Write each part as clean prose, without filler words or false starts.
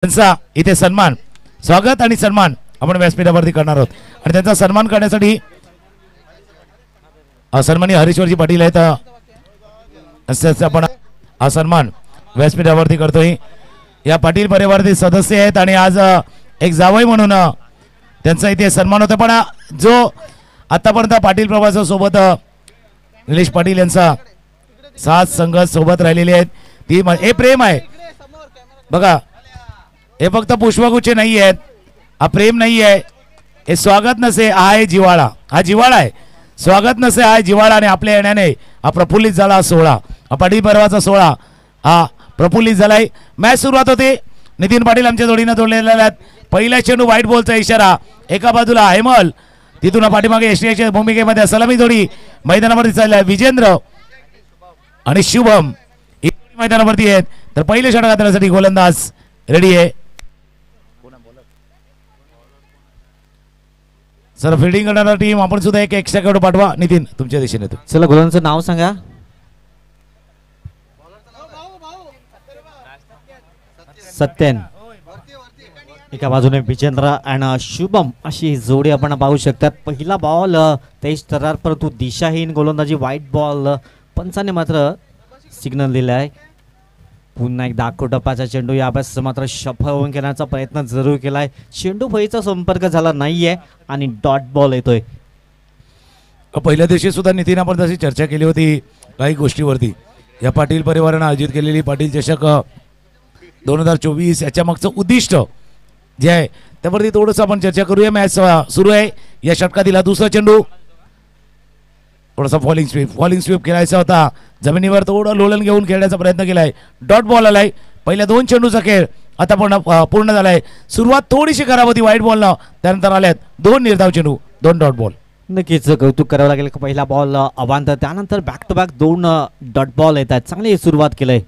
त्यांचा इथे सन्मान स्वागत आणि सन्मान आपण व्यासपीठावरती करणार आहोत आणि त्यांचा सन्मान करण्यासाठी सन्माननीय हरीश्वरजी पाटील आहेत आपण हा सन्मान व्यासपीठावरती करतोय। या पाटील परिवारातील सदस्य आहेत आणि आज एक जावई म्हणून त्यांचा इथे सन्मान होता। पण जो आतापर्यंत पाटील प्रवासा सोबत निलेश पाटील यांचा साथ संगत सोबत राहिलेले आहेत ती हे प्रेम आहे बघा। हे फक्त पुष्पगुच्छ नाही आहेत, हा प्रेम नाही आहे, हे स्वागत नसे आहे जिवाळा, हा जिवाळा आहे। स्वागत नसे आहे जिवाळा आणि आपल्या येण्याने हा प्रफुल्लित झाला सोहळा, हा पाटील पर्वाचा सोहळा हा प्रफुल्लित झालाय। मॅच सुरुवात होते, नितीन पाटील आमच्या जोडीने जोडलेले आहेत। पहिला चेंडू व्हाईट बॉलचा इशारा, एका बाजूला हेमल, तिथून पाठीमागे एसटीच्या भूमिकेमध्ये सलामी जोडी मैदानावरती चाललाय विजेंद्र आणि शुभम मैदानावरती आहेत। तर पहिले षटक करण्यासाठी गोलंदाज रेडी आहे। सर फिल्डिंग करणारा टीम आपण सुद्धा एक एक्स्ट्रा खेळाडू पाठवा। नितीन तुमच्या दिशेने तो चला गोलंदाजाचं नाव सांगा। सत्यन, एका बाजूने विजेंद्र आणि शुभम अशी जोडी आपण पाहू शकतात। पहिला बॉल तेज तरार परंतु दिशाहीन गोलंदाजी व्हाईट बॉल, पंचाने मात्र सिग्नल दिलाय। पुन्हा एकदा टप्पाचा चेंडू यावेळेस मात्र सफल होऊन घेण्याचा प्रयत्न जरूर केलाय। चेंडू फळीचा संपर्क झाला नाहीये आणि डॉट बॉल येतोय। पहिल्या दिवशी सुद्धा नितीन आपण तशी चर्चा केली होती काही गोष्टीवरती। या पाटील परिवाराने आयोजित केलेली पाटील चषक 2024 याच्या मागचं उद्दिष्ट जे आहे त्यावरती थोडंसं आपण चर्चा करूया। मॅच सुरू आहे, या षटकातील दुसरा चेंडू थोडासा फॉलिंग स्वीप करायचा होता, जमिनीवर थोडं लोलन घेऊन खेळण्याचा प्रयत्न केलाय। डॉट बॉल आलाय, पहिल्या दोन चेंडूचा खेळ आता पूर्ण झालाय। सुरुवात थोडीशी खराब होती व्हाईट बॉलनं, त्यानंतर आल्यात दोन निर्धाव चेंडू, दोन डॉट बॉल। नक्कीच कौतुक करावं लागेल। पहिला बॉल अवांतर, त्यानंतर बॅक टू बॅक दोन डॉट बॉल येतात। चांगली सुरुवात केलंय,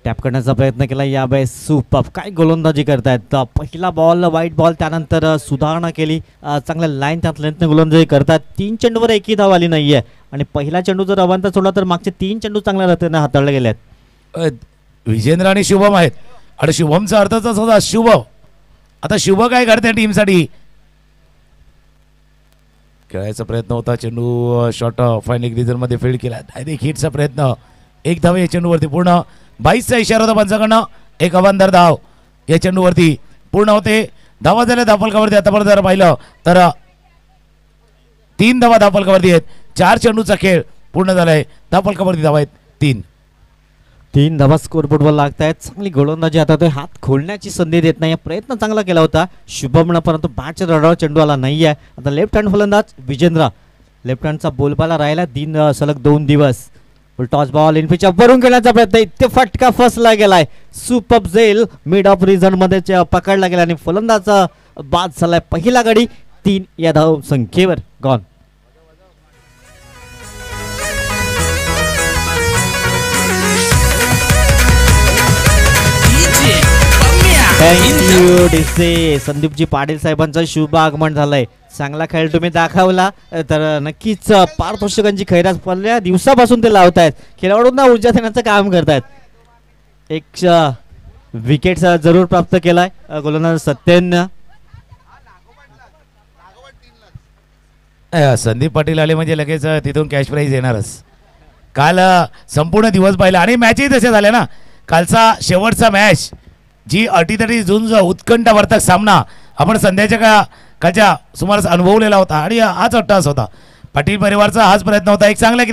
टॅप करण्याचा प्रयत्न केला यावेळेस सुपर काय गोलंदाजी करतायत। पहिला बॉल व्हाईट बॉल, त्यानंतर सुधारणा केली, चांगल्या लाईन त्यात लेंथने गोलंदाजी करतात। 3 चेंडूवर एकही धाव आली नाहीये आणि पहिला चेंडू जर अवांतर सोडला तर मागचे 3 चेंडू चांगल्या रीतीने हाताळले गेले आहेत। विजेंद्र आणि शुभम आहेत आणि शुभमचा अर्थच होता शुभ। आता शुभ काय करते टीमसाठी, खेळायचा प्रयत्न होता, चेंडू शॉर्ट फायनल रिझन मध्ये फील्ड केला, डायरेक्ट हिटचा प्रयत्न, एक धाव या चेंडूवरती पूर्ण। 22चा इशारा होता पंचाकडनं, एक अवांतर धाव या चेंडूवरती पूर्ण होते। धावा झाल्या धावफलकावरती आतापर्यंत जर पाहिलं तर 3 धावा धावफलकावरती आहेत। 4 चेंडूचा खेळ पूर्ण झालाय, धावफलकावरती धावा आहेत 3 धावा स्कोरबोर्डवर लागतायत। चांगली गोलंदाजी, आता ते हात खोलण्याची संधी देत नाही, प्रयत्न चांगला केला होता शुभमनं परंतु बॅटच्या रडावर चेंडू आला नाहीये। आता लेफ्ट हँड फलंदाज विजेंद्र, लेफ्ट हँडचा बोलबाला राहिला सलग 2 दिवस। टॉस बॉल इनफिचच्या वरून घेण्याचा प्रयत्न, इथे फटका फसला गेलाय। सुपर झेल मिड ऑफ रिझन मध्ये पकडला गेला आणि फलंदाज बाद झालाय। पहिला गडी 3 या धाव संख्येवर gone. Thank you DC Sandeepji Patil साहेबांचं शुभ आगमन झालंय। चांगला खेळ तुम्ही दाखवला तर नक्कीच पारितोषिकांची खैरात पहिल्या दिवसापासून ते लावतायत, खेळाडूंना ऊर्जा देण्याचं काम करतायत। एक विकेट जरूर प्राप्त केलाय गोलंदाज सत्यन। संदीप पाटील आले म्हणजे लगेच तिथून कॅश प्राइज येणारच। काल संपूर्ण दिवस पाहिला आणि मॅचही तसे झाले ना। कालचा शेवटचा मॅच जी अटीतटी झुंज उत्कंठावर्धक सामना आपण संध्याच्या कालच्या सुमारास अनुभवलेला होता आणि हाच अट्टहास होता। पाटील परिवारचा हाच प्रयत्न होता, एक चांगला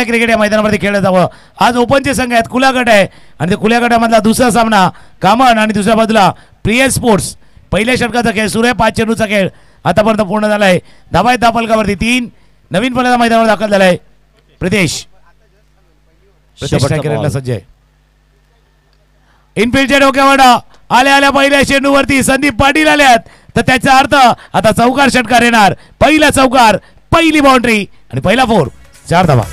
क्रिकेट या मैदानावरती खेळलं जावं। आज ओपनचे संघ आहेत, खुला गट आहे आणि ते खुल्या गटामधला दुसरा सामना कामन आणि दुसऱ्या बाजूला प्रिय स्पोर्ट्स। पहिल्या षटकाचा खेळ सुरू आहे, 5 चेंडूचा खेळ आतापर्यंत पूर्ण झाला आहे। धावा फलकावरती 3, नवीन फलंदाज मैदानावर दाखल झाला आहे प्रितेश सज्ज आहे। इनफिल्डच्या डोक्यावर आल्या पहिल्या चेंडूवरती संदीप पाटील आल्यात, तर त्याचा अर्थ आता चौकार षटकार येणार। पहिला चौकार, पहिली बाउंड्री आणि पहिला 4, 4 धावा।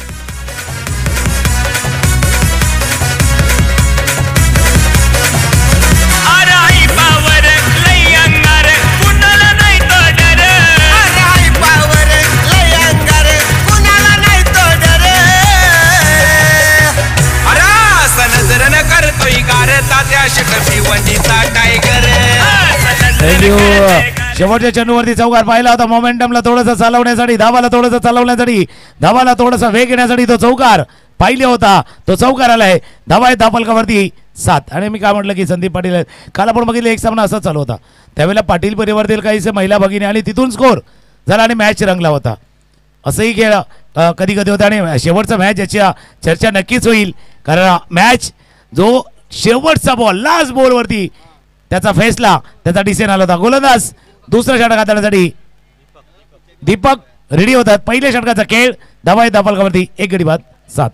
करतोय थँक्यू. शेवटच्या चेंडूवरती चौकार पाहिला होता. मोमेंटमला थोडंसं चालवण्यासाठी, धावाला थोडंसं चालवण्यासाठी, धावाला थोडासा वेग येण्यासाठी तो चौकार पाहिले होता. तो चौकार आलाय. धावा आहे धापलकावरती 7. आणि मी काय म्हटलं की संदीप पाटील आहेत. काल आपण बघितलं एक सामना असाच चालू होता. त्यावेळेला पाटील परिवारातील काहीसे महिला भगिनी आणि तिथून स्कोर झाला आणि मॅच रंगला होता. असंही खेळ कधी कधी होता. आणि शेवटचा मॅच याची चर्चा नक्कीच होईल, कारण मॅच जो शेवटचा बॉल लास्ट बॉलवरती त्याचा फैसला, त्याचा डिसिजन आला होता. गोलंदाज दुसरा षटक हाताळण्यासाठी दीपक रेडी होतात. पहिल्या षटकाचा खेळ. धावा आहे धापलकावरती 1 गडी बाद 7.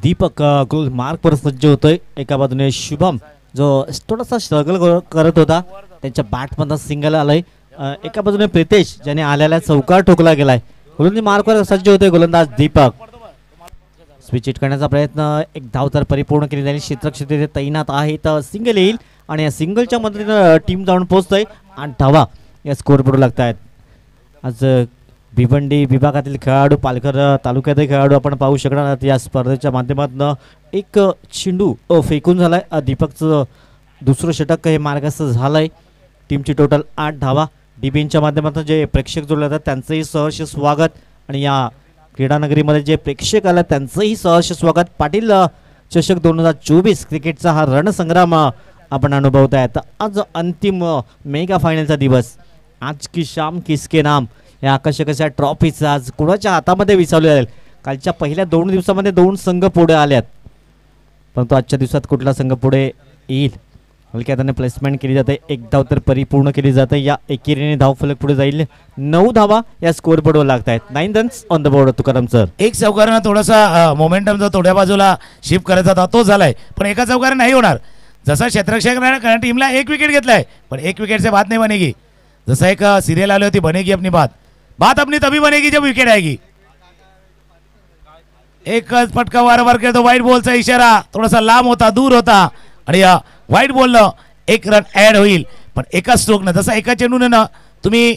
दीपक गोल मार्कवर सज्ज होतोय. एका बाजूने शुभम जो थोडासा स्ट्रगल करत होता, त्यांच्या बॅटमधून सिंगल आलंय. एका बाजूने प्रितेश ज्याने आलेला चौकार ठोकला गेलाय. गोलंदाजी मार्कवर सज्ज होतोय गोलंदाज दीपक. स्विच हिट करण्याचा प्रयत्न, एक धाव तर परिपूर्ण केली जाईल. क्षेत्रक्षेत्र तैनात आहे तर सिंगल येईल आणि या सिंगलच्या मदतीनं टीम जाऊन पोहोचतोय. 8 धावा या स्कोर बोर्ड लागत आहेत. आज भिवंडी विभागातील खेळाडू, पालघर तालुक्यातील खेळाडू आपण पाहू शकणार आहात. या स्पर्धेच्या माध्यमातून एक चेंडू फेकून झालाय. दीपकचं दुसरं षटक हे मार्गस्थ झालंय. टीमची टोटल 8 धावा. डीबीच्या माध्यमातून जे प्रेक्षक जोडले जातात त्यांचंही सहर्ष स्वागत, आणि या क्रीडानगरीमध्ये जे प्रेक्षक आले त्यांचंही सहर्ष स्वागत. पाटील चषक 2024 क्रिकेटचा हा रणसंग्राम आपण अनुभवत आहेत. आज अंतिम मेगा फायनलचा दिवस. आज की शाम किसके नाम या आकर्षक अशा ट्रॉफीचं आज कुणाच्या हातामध्ये विसावले जाईल. कालच्या पहिल्या 2 दिवसामध्ये 2 संघ पुढे आल्यात, परंतु आजच्या दिवसात कुठला संघ पुढे येईल हलक्या त्याने प्लेसमेंट केली जाते. 1 धाव तर परिपूर्ण केली जाते. या एकेरीने धाव फलक पुढे जाईल. 9 धावा या स्कोर बोर्डवर लागत आहेत. 9 runs on the board. Tukaram sir, एक चौकारानं थोडासा मोमेंटम जो थोड्या बाजूला शिफ्ट करायचा होता तो झालाय, पण एका चौकारानं नाही होणार. जसा क्षेत्ररक्षक टीमला 1 विकेट घेतलाय, पण 1 विकेट से बात नहीं बनेगी. जसा एक सीरियल आली होती, बनेगी अपनी बात अपनी तभी बनेगी जब विकेट आएगी. एकच फटका वारंवार करतो. व्हाईट बॉलचा इशारा थोडासा लांब होता, दूर होता, आणि या व्हाईट बॉलनं 1 रन ऍड होईल. पण एका स्ट्रोकनं, जसा एका चेंडूनं ना तुम्ही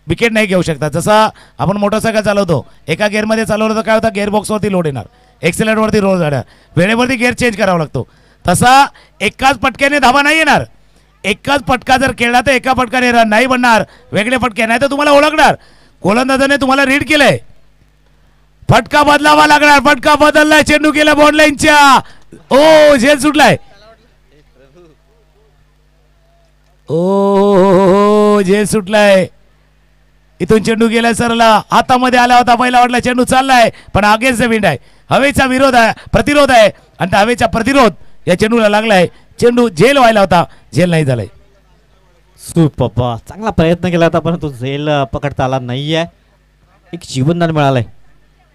विकेट नाही घेऊ शकता. जसा आपण मोटरसायकल चालवतो, एका गेअरमध्ये चालवलं तर काय होतं, गेअरबॉक्सवरती लोड येणार, एक्सेलेटरवरती रोड जाणार, वेळेवरती गेअर चेंज करावा लागतो. तसा एकाच फटक्याने धावा नाही येणार. एकाच फटका जर खेळला तर एका फटकाने रन नाही बनणार, वेगळे फटके नाही तर तुम्हाला ओळखणार. गोलंदाजाने तुम्हाला रीड केलंय, फटका बदलावा लागणार. फटका बदललाय, चेंडू गेला बॉर्ड लाईनच्या. ओ झेल सुटलाय. ओ झेल सुटलाय. इथून चेंडू गेलाय सरला, हातामध्ये आला होता. पहिला वाटला चेंडू चाललाय, पण अगेन्स्ट द विंड आहे. हवेचा विरोध आहे, प्रतिरोध आहे, आणि त्या हवेचा प्रतिरोध या चेंडूला लागलाय. चेंडू झेल व्हायला होता, झेल नाही झालाय. सुपर, चांगला प्रयत्न केला होता परंतु झेल पकडता आला नाहीये. एक जीवनदान मिळालंय.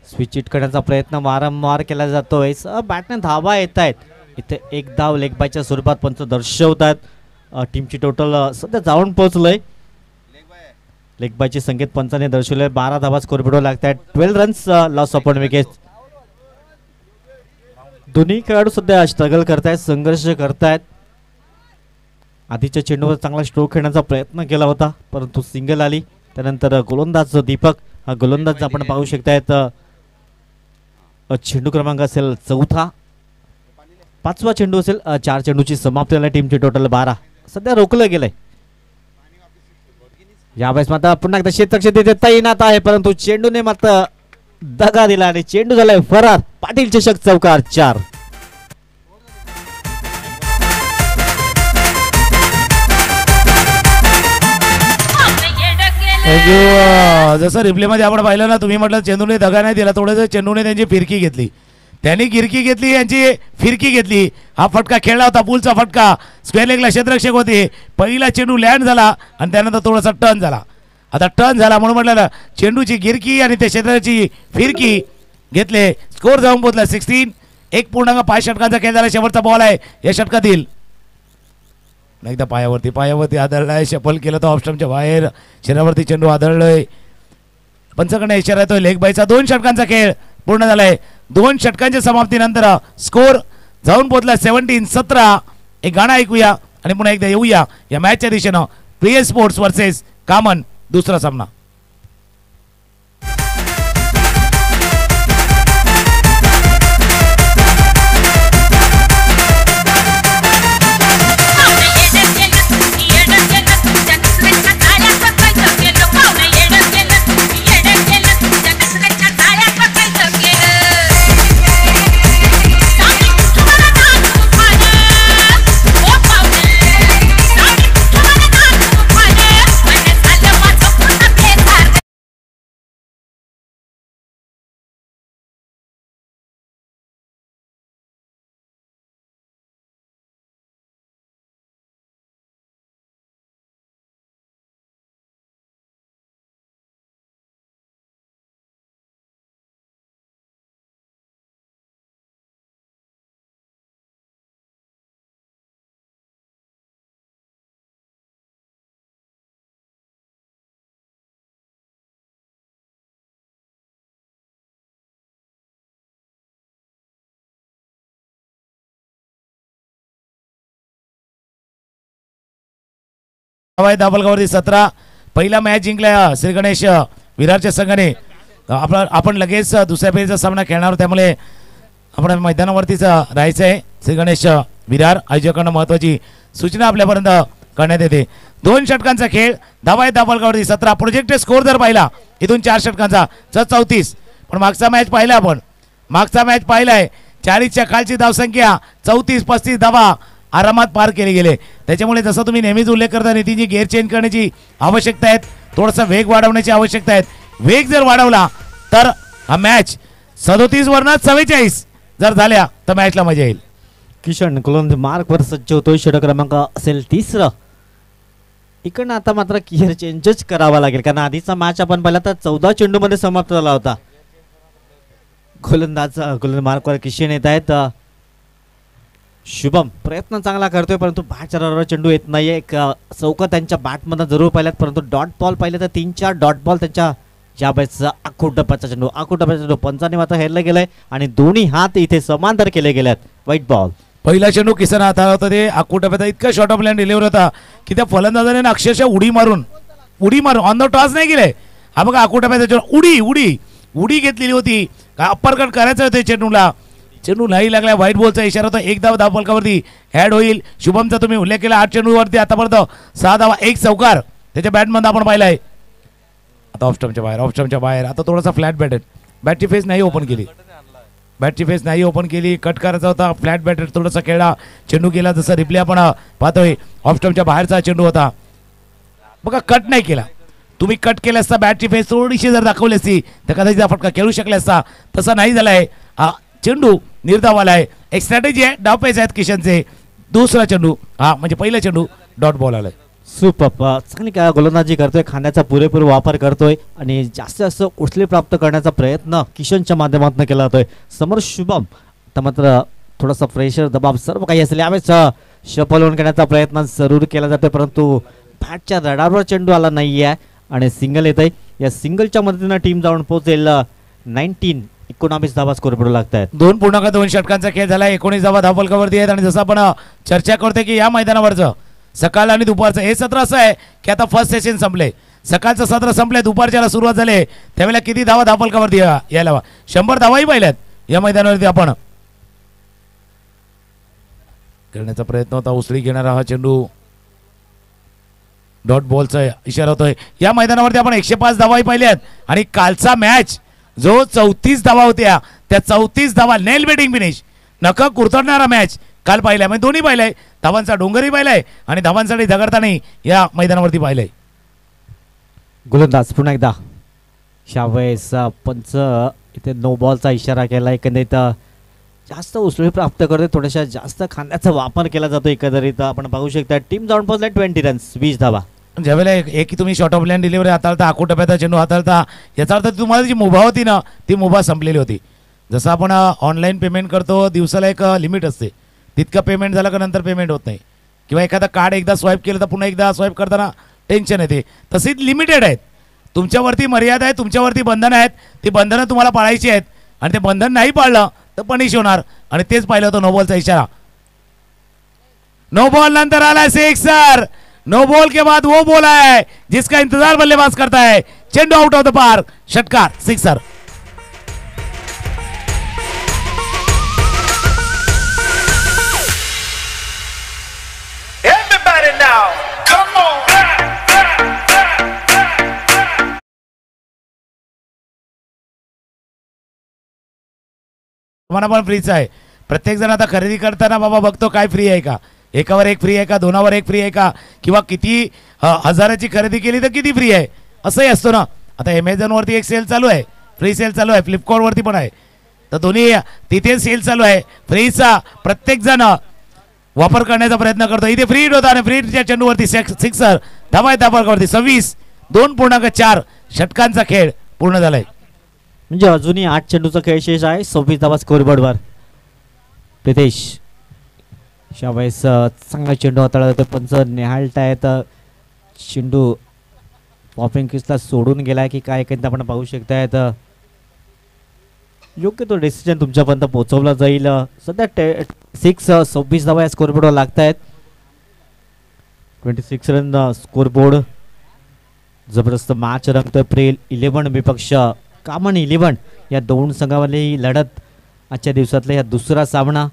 स्विच हिट करण्याचा प्रयत्न वारंवार केला जातोय. बॅटने धावा येत आहेत. इथे 1 धाव लेग बायच्या स्वरूपात पंच दर्शवतात. टीमची टोटल सध्या जाऊन पोहोचलोय. लेग बायचे संकेत पंचाने दर्शवले. 12 धावा स्कोर बोर्डवर लागत आहेत. 12 रन्स लॉस ऑफ विकेट. दोन्ही खेळाडू सध्या स्ट्रगल करतायत, संघर्ष करतायत. आधीच्या चेंडूवर चांगला स्ट्रोक खेळण्याचा प्रयत्न केला होता, परंतु सिंगल आली. त्यानंतर गोलंदाज दीपक, हा गोलंदाज आपण पाहू शकतायत. चेंडू क्रमांक असेल 4था, 5वा चेंडू असेल. 4 चेंडूची समाप्ती झाली. टीमची टोटल 12. सध्या रोखलं गेलंय. यावेळेस मात्र पुन्हा एकदा क्षेत्रक्षेत्र तैनात आहे, परंतु चेंडूने मात्र दगा दिला आणि चेंडू झालाय फरार. पाटील चषक चौकार 4. जसं रिप्लेमध्ये आपण पाहिलं ना, तुम्ही म्हटलं चेंडूने दगा नाही दिला, थोडंसं चेंडूने त्यांची फिरकी घेतली, त्यांनी गिरकी घेतली, यांची फिरकी घेतली. हा फटका खेळला होता, पुलचा फटका. स्क्वेअर लेगला क्षेत्ररक्षक होते. पहिला चेंडू लँड झाला आणि त्यानंतर थोडासा टर्न झाला. आता टर्न झाला म्हणून म्हटलं ना, चेंडूची गिरकी आणि त्या क्षेत्राची फिरकी घेतले. स्कोर जाऊन पोहोचला 16. 1.5 षटकांचा खेळ झाला. शेवटचा बॉल आहे या षटकातील. एकदा पायावरती आदळलाय. शफल केलं तर ऑफस्टम्पच्या बाहेर. शरीरावरती चेंडू आदळलोय. पंचाकडे इशारा येतोय. लेग बायचा 2 षटकांचा खेळ पूर्ण झालाय. 2 षटकांच्या समाप्तीनंतर स्कोर जाऊन पोहोचला 17-17. एक गाणं ऐकूया आणि पुन्हा एकदा येऊया या मॅचच्या दिशेनं. प्रिय स्पोर्ट्स वर्सेस कामन, दुसरा सामना. धावफलकावरती 17. पहिला मॅच जिंकला श्री गणेश विरारच्या संघाने. आपण लगेच दुसऱ्या फेरीचा सामना खेळणार आहोत, त्यामुळे आपण मैदानावरतीच राहायचं आहे. श्री गणेश विरार आयोजकांना महत्वाची सूचना आपल्यापर्यंत करण्यात येते. 2 षटकांचा खेळ. धावा आहेत धावफलकावरती 17. प्रोजेक्टेड स्कोर जर पाहिला इथून 4 षटकांचा 34. पण मागचा मॅच पाहिला आपण, मागचा मॅच पाहिलाय 40च्या खालची धावसंख्या 34-35 धावा आरामात पार केले गेले. त्याच्यामुळे जसं तुम्ही नेहमीच उल्लेख करता नितीनजी, गेअर चेंज करण्याची आवश्यकता आहे, थोडासा वेग वाढवण्याची आवश्यकता आहे. वेग जर वाढवला तर हा मॅच 37 वरनं 44 जर झाल्या तर मॅचला मजा येईल. किशन गोलंदाज मार्कवर सज्ज होतोय. षटक क्रमांक असेल 3रं. इकडनं आता मात्र गिअर चेंजच करावा लागेल, कारण आधीचा मॅच आपण पाहिला तर 14 चेंडूमध्ये समाप्त झाला होता. गोलंदाज मार्कवर किशन येत आहेत. शुभम प्रयत्न चांगला करतोय, परंतु बॅटच्या रडारवर चेंडू येत नाहीये. एक चौका त्यांच्या बॅटमधनं जरूर पाहिल्यात, परंतु डॉट बॉल पाहिले तर 3-4 डॉट बॉल त्यांच्या ज्या बॅटचा आखूट डब्याचा चेंडू पंचाने मात्र हेरला गेलाय आणि दोन्ही हात इथे समांतर केले गेलेत. वाईट बॉल. पहिला चेंडू किसन हाताळत होता, ते आखूट डब्याचा इतका शॉर्ट ऑफ लाईन डिलिव्हर होता की त्या फलंदाजाने अक्षरशः उडी मारून ऑन द टॉस नाही गेले. हा बघा आखूट डब्याचा चेंडू उडी घेतलेली होती, अप्पर कट करायचं होते चेंडूला. चेंडू नाही लागला. व्हाईट बॉलचा इशारा होता. 1 धाव धावफलकावरती ऍड होईल. शुभमचा तुम्ही उल्लेख केला 8 चेंडूवरती आतापर्यंत 6 धावा 1 चौकार त्याच्या बॅटमध्ये आपण पाहिलाय. आता ऑफस्टमच्या बाहेर आता थोडासा फ्लॅट बॅट आहे. बॅटची फेस नाही ओपन केली. कट करायचा होता. फ्लॅट बॅट थोडासा खेळला, चेंडू केला. जसं रिप्ले आपण पाहतोय ऑफस्टमच्या बाहेरचा चेंडू होता. बघा कट नाही केला. तुम्ही कट केला असता बॅटची फेस थोडीशी जर दाखवली असती तर कदाचित फटका खेळू शकला असता. तसा नाही झालाय. चेंडू निर्धावाला आहे. एक स्ट्रॅटेजी आहे, डावपेच आहेत किशनचे. दुसरा चेंडू म्हणजे पहिला चेंडू डॉट बॉल आलाय. सुपर चांगली काय गोलंदाजी करतोय, खांद्याचा पुरेपूर वापर करतोय आणि जास्तीत जास्त उचली प्राप्त करण्याचा प्रयत्न किशनच्या माध्यमातून केला जातोय. समोर शुभम तर मात्र थोडासा प्रेशर दबाव सर्व काही असेल यावेळेस शफल करण्याचा प्रयत्न जरूर केला जातोय, परंतु बॅटच्या रडारवर चेंडू आला नाहीये आणि सिंगल येत आहे. या सिंगलच्या मदतीनं टीम जाऊन पोहोचेल 19 धावा स्कोर पडू लागतात. 2.2 षटकांचा खेळ झाला. 19 धावा धावफलकावरती आहेत. आणि जसं आपण चर्चा करतोय की या मैदानावरचं सकाळ आणि दुपारचं हे सत्र असं आहे की आता फर्स्ट सेशन संपले, सकाळचं सत्र संपले, दुपारच्याला सुरुवात झाले, त्यावेळेला किती धावा धावफलकावरती यायला हवा. 100 धावाही पाहिल्यात या मैदानावरती. आपण करण्याचा प्रयत्न होता. उसळी घेणारा हा चेंडू डॉट बॉलचा इशारा होतोय. या मैदानावरती आपण 105 धावाही पाहिल्यात आणि कालचा मॅच जो 34 धावा होत्या त्या 34 धावा नेल बेटिंग फिनिश नका कुरतडणारा मॅच काल पाहिलाय. म्हणजे दोन्ही पाहिलाय, धावांचा डोंगरही पाहिलाय आणि धावांसाठी झगडतानाही या मैदानावरती पाहिलंय. गोलंदाज पुन्हा एकदा शावेस पंच इथे नो बॉलचा इशारा केला. एकंदरीत जास्त उसळी प्राप्त करते, थोड्याशा जास्त खांद्याचा वापर केला जातो. एकंदरीत आपण पाहू शकता टीम जाऊन पोहोचलाय 20 रन्स 20 धावा. ज्यावेळेला एक तुम्ही शॉर्ट ऑफ लाईन डिलिव्हरी हाताळता, आखूट टप्प्याचा चेंडू हाताळता, याचा अर्थ तुम्हाला जी मुभा होती ना ती मुभा संपलेली होती. जसं आपण ऑनलाईन पेमेंट करतो, दिवसाला एक लिमिट असते, तितकं पेमेंट झालं का नंतर पेमेंट होत नाही, किंवा एखादा कार्ड एकदा स्वाईप केलं तर पुन्हा एकदा स्वाईप करताना टेन्शन येते. तशीच लिमिटेड आहेत. तुमच्यावरती मर्यादा आहे, तुमच्यावरती बंधनं आहेत, ती बंधनं तुम्हाला पाळायची आहेत आणि ते बंधन नाही पाळलं तर पनिश होणार. आणि तेच पाहिलं होतं नो बॉलचा इशारा. नो बॉल नंतर आला सिक्सर. नो बॉल के बाद वो बॉल है जिसका इंतजार बल्लेबाज करता है. चेंडू आउट ऑफ द पार्क, षटकार, सिक्सर. पण फ्रीच आहे. प्रत्येक जण आता खरेदी करताना बाबा बघतो काय फ्री आहे का, एकावर एक फ्री आहे का, दोनावर एक फ्री आहे का, किंवा किती हजाराची खरेदी केली तर किती फ्री आहे असंही असतो ना. आता Amazonवरती एक सेल चालू आहे, फ्री सेल चालू आहे, फ्लिपकार्टवरती पण आहे, तर दोन्ही तिथे सेल चालू आहे. फ्रीचा प्रत्येक जण वापर करण्याचा प्रयत्न करतो. इथे फ्री हिट होता आणि फ्री हिटच्या चेंडूवरती सिक्सर. धावा धावफलकावरती 26. 2.4 षटकांचा खेळ पूर्ण झालाय. म्हणजे अजूनही 8 चेंडूचा खेळ शेष आहे. 26 धावा स्कोरबोर्डवर. प्रितेश शावेस चांगला चेंडू हाताळला जातो. पंच निहाळतायत. चेंडू पॉपिंग किसला सोडून गेलाय की काय एकंदरीत आपण पाहू शकतायत. योग्य तो डिसिजन तुमच्यापर्यंत पोहोचवला जाईल. सध्या 26 धावा या स्कोरबोर्डवर लागत आहेत. 26 रन स्कोर बोर्ड. जबरदस्त मॅच रंगतोय. प्रेल 11 विपक्ष कामन 11 या दोन संघामध्ये ही लढत आजच्या दिवसातला या दुसरा सामना.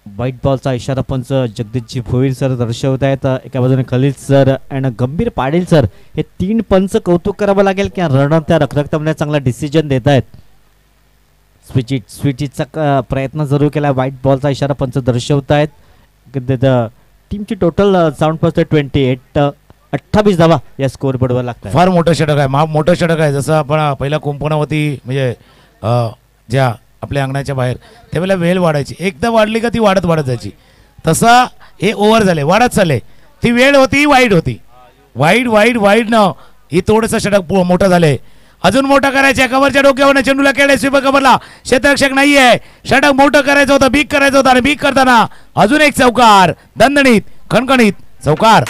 व्हाईट बॉलचा इशारा पंच जगदीशजी भोईर सर दर्शवत आहेत. एका बाजूने खलील सर आणि गंभीर पाटील सर हे 3 पंच कौतुक करावं लागेल की रन त्या रखरखतामध्ये चांगला डिसिजन देत आहेत. स्विचिटचा प्रयत्न जरूर केला. व्हाईट बॉलचा इशारा पंच दर्शवत आहेत. टीमची टोटल साऊंड पोहोचते 28 धावा या स्कोर बोर्डवर लागतात. फार मोठं षटक आहे. मोठं षटक आहे. जसं आपण पहिला कुंपणावती म्हणजे ज्या आपल्या अंगणाच्या बाहेर त्यावेळेला वेळ वाढायची. एकदा वाढली का ती वाढत वाढत जायची. तसा हे ओव्हर झाले वाढत चालले. ती वेळ होती वाईट होती. वाईट न ही थोडंसं षटक मोठं झालंय. अजून मोठं करायचं. कव्हरच्या डोक्यावर चेंडूला केले. स्वीपर कव्हरला क्षेत्ररक्षक नाहीये. षटक मोठं करायचं होतं. बीक करायचं होतं आणि बीक करताना अजून एक चौकार. दणदणीत खणखणीत चौकार.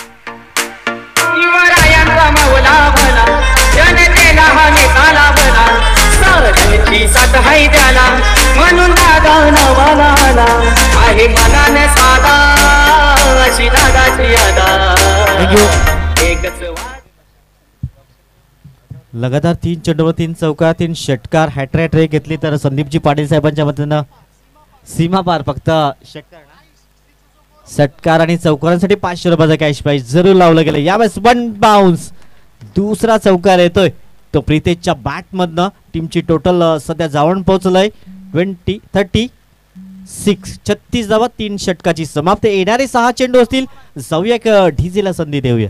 म्हणून आहे मनाने साधा अशी दादाची लगातार 3 चेंडूवर 3 चौकार 3 षटकार हॅट्रिक घेतली तर संदीपजी पाटील साहेबांच्या मतानं सीमा पार. फक्त षटकार आणि चौकारांसाठी 500 रुपयाचा कॅश प्राइज जरूर लावलं गेलं. यावेळेस 1 बाउन्स. दुसरा चौकार येतोय तो प्रितेशच्या बॅट मधनं. टीमची टोटल सध्या जाऊन पोहोचलंय 36 धावा 3 षटकाची समाप्त. येणारे 6 चेंडू असतील. जाऊया एक ढिजीला संधी देऊया.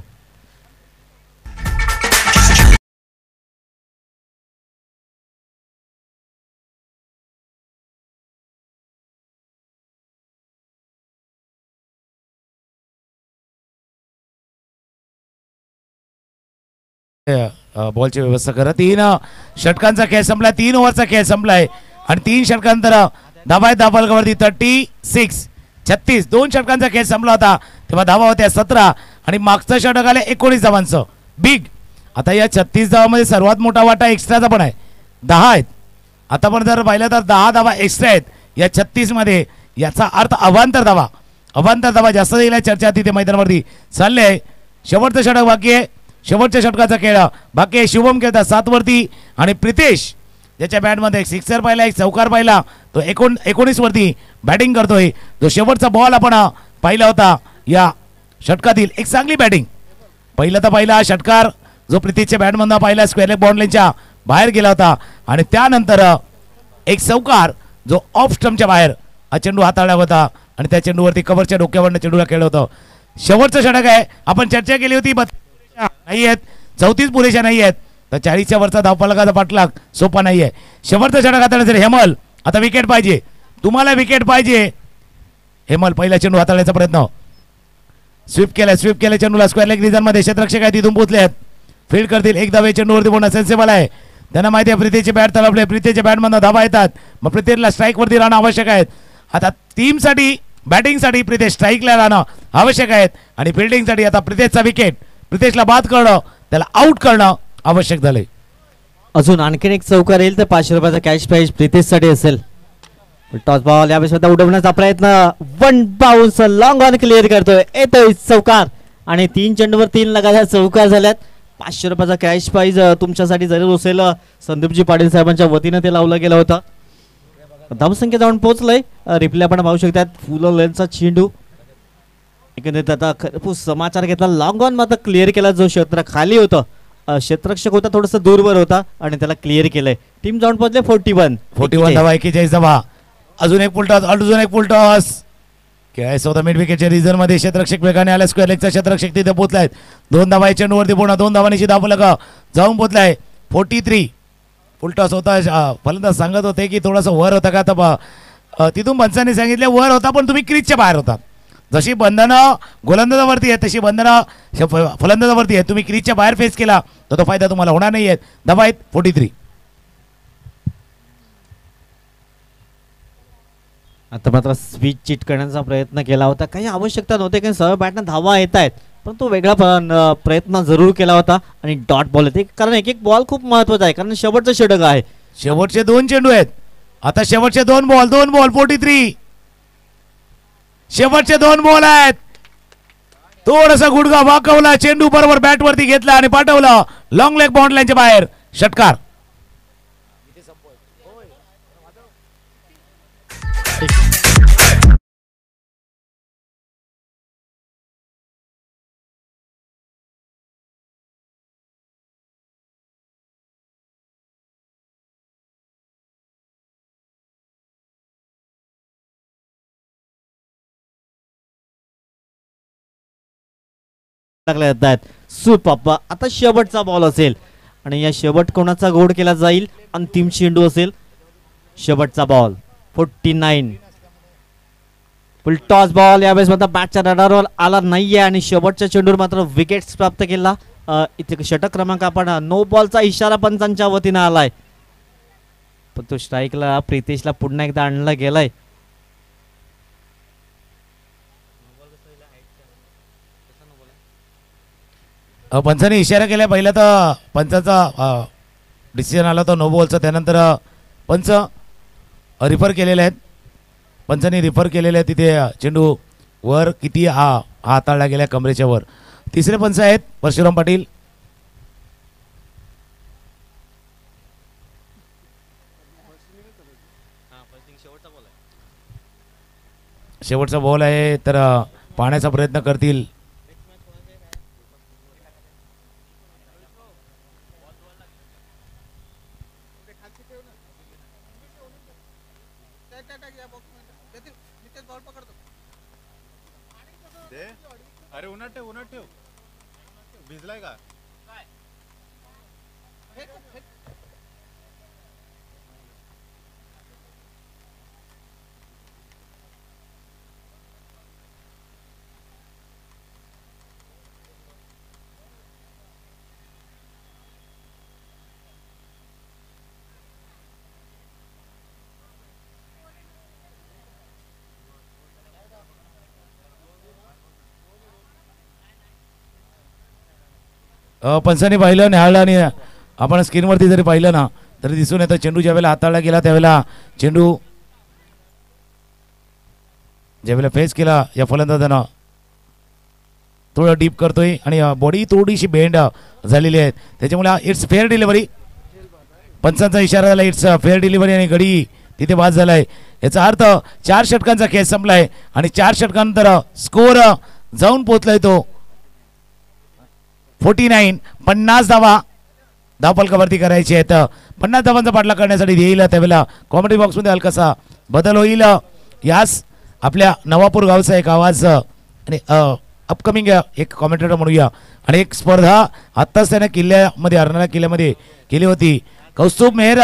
बॉलची व्यवस्था करा. 3 षटकांचा खेळ संपलाय. 3 ओव्हरचा खेळ संपलाय आणि 3 षटकांतर धावा आहेत धाबावरती 36. 2 षटकांचा खेळ संपला होता तेव्हा धावा होत्या 17 आणि मागचं षटक आले 19 धावांचं बिग. आता या 36 धावामध्ये सर्वात मोठा वाटा एक्स्ट्राचा पण आहे. 10 आहेत. आता पण जर पाहिलं तर 10 धावा एक्स्ट्रा आहेत या 36 मध्ये. याचा अर्थ अवांतर धावा जास्त येईल. चर्चा तिथे मैदानावरती चालले आहे. शेवटचं षटक बाकी आहे. शेवटच्या षटकाचा खेळ बाकी आहे. शुभम खेळतात 7 वरती आणि प्रितेश ज्याच्या बॅटमध्ये एक सिक्सर पाहिला एक चौकार पाहिला तो 19 वरती बॅटिंग करतोय. जो शेवटचा बॉल आपण पाहिला होता या षटकातील एक चांगली बॅटिंग. पहिला षटकार जो प्रितेशच्या बॅटमधून पाहिला स्क्वेअर लेग बाउंड्रीच्या बाहेर गेला होता आणि त्यानंतर एक चौकार जो ऑफ स्टंपच्या बाहेर हा चेंडू हाताळला होता आणि त्या चेंडूवरती कव्हरच्या डोक्यावरनं चेंडूला खेळलं होतं. शेवटचं षटक आहे. आपण चर्चा केली होती नाही आहेत 34 पुरेशा नाही आहेत तर 40च्या वरचा धावफलकाचा पाठलाग सोपा नाहीये. शेवटचं षटक हाताळण्यासाठी हेमल आता विकेट पाहिजे. तुम्हाला विकेट पाहिजे. हेमल पहिला चेंडू हाताळण्याचा प्रयत्न. स्वीप केला चेंडूला स्क्वेअर लेग रिजन मध्ये क्षेत्ररक्षक आहे तिथून पोहोचले आहेत. फील्ड करतील. एक धावे चेंडूवरती पूर्ण सेन्सेबल आहे. त्यांना माहिती आहे प्रितेशची बॅट तळपले. प्रितेशच्या बॅटमधून धावा येतात. मग प्रितेशला स्ट्राईक वरती राहणं आवश्यक आहे. आता टीमसाठी बॅटिंगसाठी प्रितेश स्ट्राईकला राहणं आवश्यक आहे आणि फिल्डिंगसाठी आता प्रितेशचा विकेट. प्रितेशला बाद करणं त्याला आउट करणं आवश्यक झाले. अजून आणखीन एक चौकार येईल तर 500 रुपयाचा कॅश प्राइज प्रितेशसाठी असेल. टॉस बॉल यावेळेस उडवण्याचा प्रयत्न. 1 बाउन्स लॉंग ऑन क्लिअर करतोय. येतोय चौकार आणि 3 चेंडूवर 3 लगातार चौकार झाल्यात. 500 रुपयाचा कॅश प्राइज तुमच्यासाठी जरूर असेल. संदीपजी पाटील साहेबांच्या वतीनं ते लावलं गेलं होतं. धावसंख्या जाऊन पोहोचलंय. रिप्ले आपण पाहू शकतात. फुल लेनचा चेंडू एकंदरीत आता खरपूस समाचार घेतला. लॉंग ऑन मात्र क्लिअर केला. जो क्षेत्र खाली होतं क्षेत्ररक्षक होता थोडंसं दूरवर होता आणि त्याला क्लिअर केलंय. टीम जाऊन पोहोचले 41 धावा 41 धावा. अजून एक फुलटॉस खेळायचं होतं मिड विकेटच्या रिझन मध्ये. क्षेत्ररक्षक वेगाने आला. स्क्वेअर लेगचा क्षेत्ररक्षक तिथे पोहोचलाय. 2 धावा चेंडूवरती पूर्ण 2 धावांची धावफलक जाऊन पोहोचलाय 43. फुलटॉस होता. फलंदाज सांगत होते की थोडंसं वर होता का. आता तिथून पंचांनी सांगितले वर होता पण तुम्ही क्रीजच्या बाहेर होता. जशी बंधनं गोलंदाजावरती आहे तशी बंधनं फलंदाजावरती आहे. तुम्ही क्रीजच्या बाहेर फेस केला तर तो फायदा तुम्हाला होणार नाही आहे. धावा आहेत 43. आता मात्र स्विच चिट करण्याचा प्रयत्न केला होता. काही आवश्यकता नव्हती कारण सर्व बॅटनं धावा येत आहेत पण तो वेगळा प्रयत्न जरूर केला होता आणि डॉट बॉल येते. कारण एक बॉल खूप महत्वाचा आहे कारण शेवटचं षटक आहे. शेवटचे 2 चेंडू आहेत. आता शेवटचे 2 बॉल 43. शेवटचे 2 बॉल आहेत. थोडासा गुडघा वाकवला, चेंडू बरोबर बॅट वरती घेतला आणि पाठवलं लॉंग लेग बाउंड लाईनच्या बाहेर. षटकार. लागले आहेत. सुपर. आता शेवटचा बॉल असेल आणि या शेवट कोणाचा गोड केला जाईल. अंतिम चेंडू असेल. शेवटचा बॉल 49 फुल टॉस बॉल. यावेळेस मात्र बॅटच्या रडारवर आला नाहीये आणि शेवटच्या चेंडूवर मात्र विकेट्स प्राप्त केला. इथे षटक क्रमांक आपण नो बॉलचा इशारा पंचांच्या वतीने आलाय, पण तो स्ट्राईकला प्रितेशला पुन्हा एकदा आणला गेलाय. पंचाने इशारा केला पहिला तर पंचाचा डिसिजन आला तो नो बॉलचा. त्यानंतर पंच रिफर केलेले आहेत. पंचाने रिफर केलेले आहेत. तिथे चेंडू वर किती हाताळला गेला कमरेच्या वर. तिसरे पंच आहेत परशुराम पाटील. शेवटचा बॉल आहे तर पाहण्याचा प्रयत्न करतील. अरे उन्हात ठेव भिजलाय का. पंचाने पाहिलं न्याहाळलं आणि आपण स्क्रीनवरती जरी पाहिलं ना तरी दिसून येतं चेंडू ज्यावेळेला हाताळला गेला त्यावेळेला चेंडू ज्यावेळेला फेस केला या फलंदाजानं थोडं डीप करतोय आणि बॉडी थोडीशी बेंड झालेली आहे, त्याच्यामुळे इट्स फेअर डिलिव्हरी. पंचांचा इशारा झाला इट्स फेअर डिलिव्हरी आणि गडी तिथे बाद झालाय. याचा अर्थ 4 षटकांचा खेळ संपलाय आणि 4 षटकांनंतर स्कोर जाऊन पोहोचलाय तो 49. 50 धावफलकावरती करायची आहेत. 50 धावांचा पाठलाग करण्यासाठी येईल त्यावेळेला कॉमेडी बॉक्समध्ये हलकासा बदल होईल. यास आपल्या नवापूर गावचा एक आवाज आणि अपकमिंग एक कॉमेंटेटर म्हणूया. आणि एक स्पर्धा आत्ताच त्याने किल्ल्यामध्ये अर्नाळा किल्ल्यामध्ये केली होती. कौस्तुभ मेहर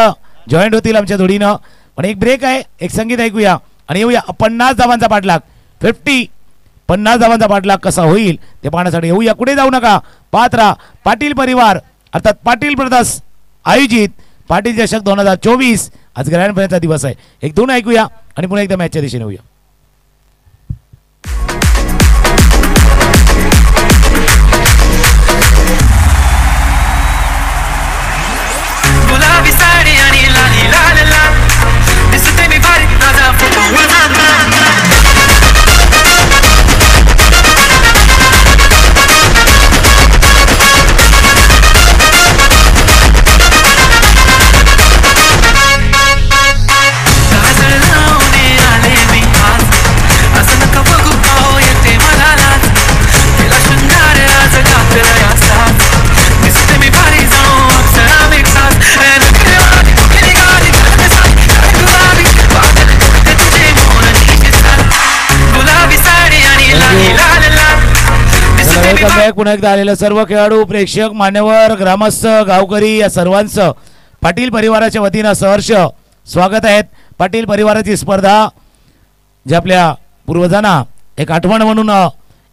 जॉईंट होतील आमच्या जोडीनं. पण एक ब्रेक आहे, एक संगीत ऐकूया आणि येऊया. 50 धावांचा पाठलाग 50 धावांचा पाठलाग कसा होईल ते पाहण्यासाठी येऊया. कुठे जाऊ नका, पात्रा पाटील परिवार अर्थात पाटील ब्रदर्स आयोजित पाटील चषक 2024 आज ग्रँड फायनलचा दिवस आहे. एक दोन ऐकूया आणि पुन्हा एकदा मॅचच्या दिशेने येऊया. गुलाबी साडी आणि लाली लाल लाल दिसते मी भारी माझा पुन्हा एकदा आलेलं सर्व खेळाडू, प्रेक्षक, मान्यवर, ग्रामस्थ, गावकरी या सर्वांचं पाटील परिवाराच्या वतीनं सहर्ष स्वागत आहेत. पाटील परिवाराची स्पर्धा जे आपल्या पूर्वजांना एक आठवण म्हणून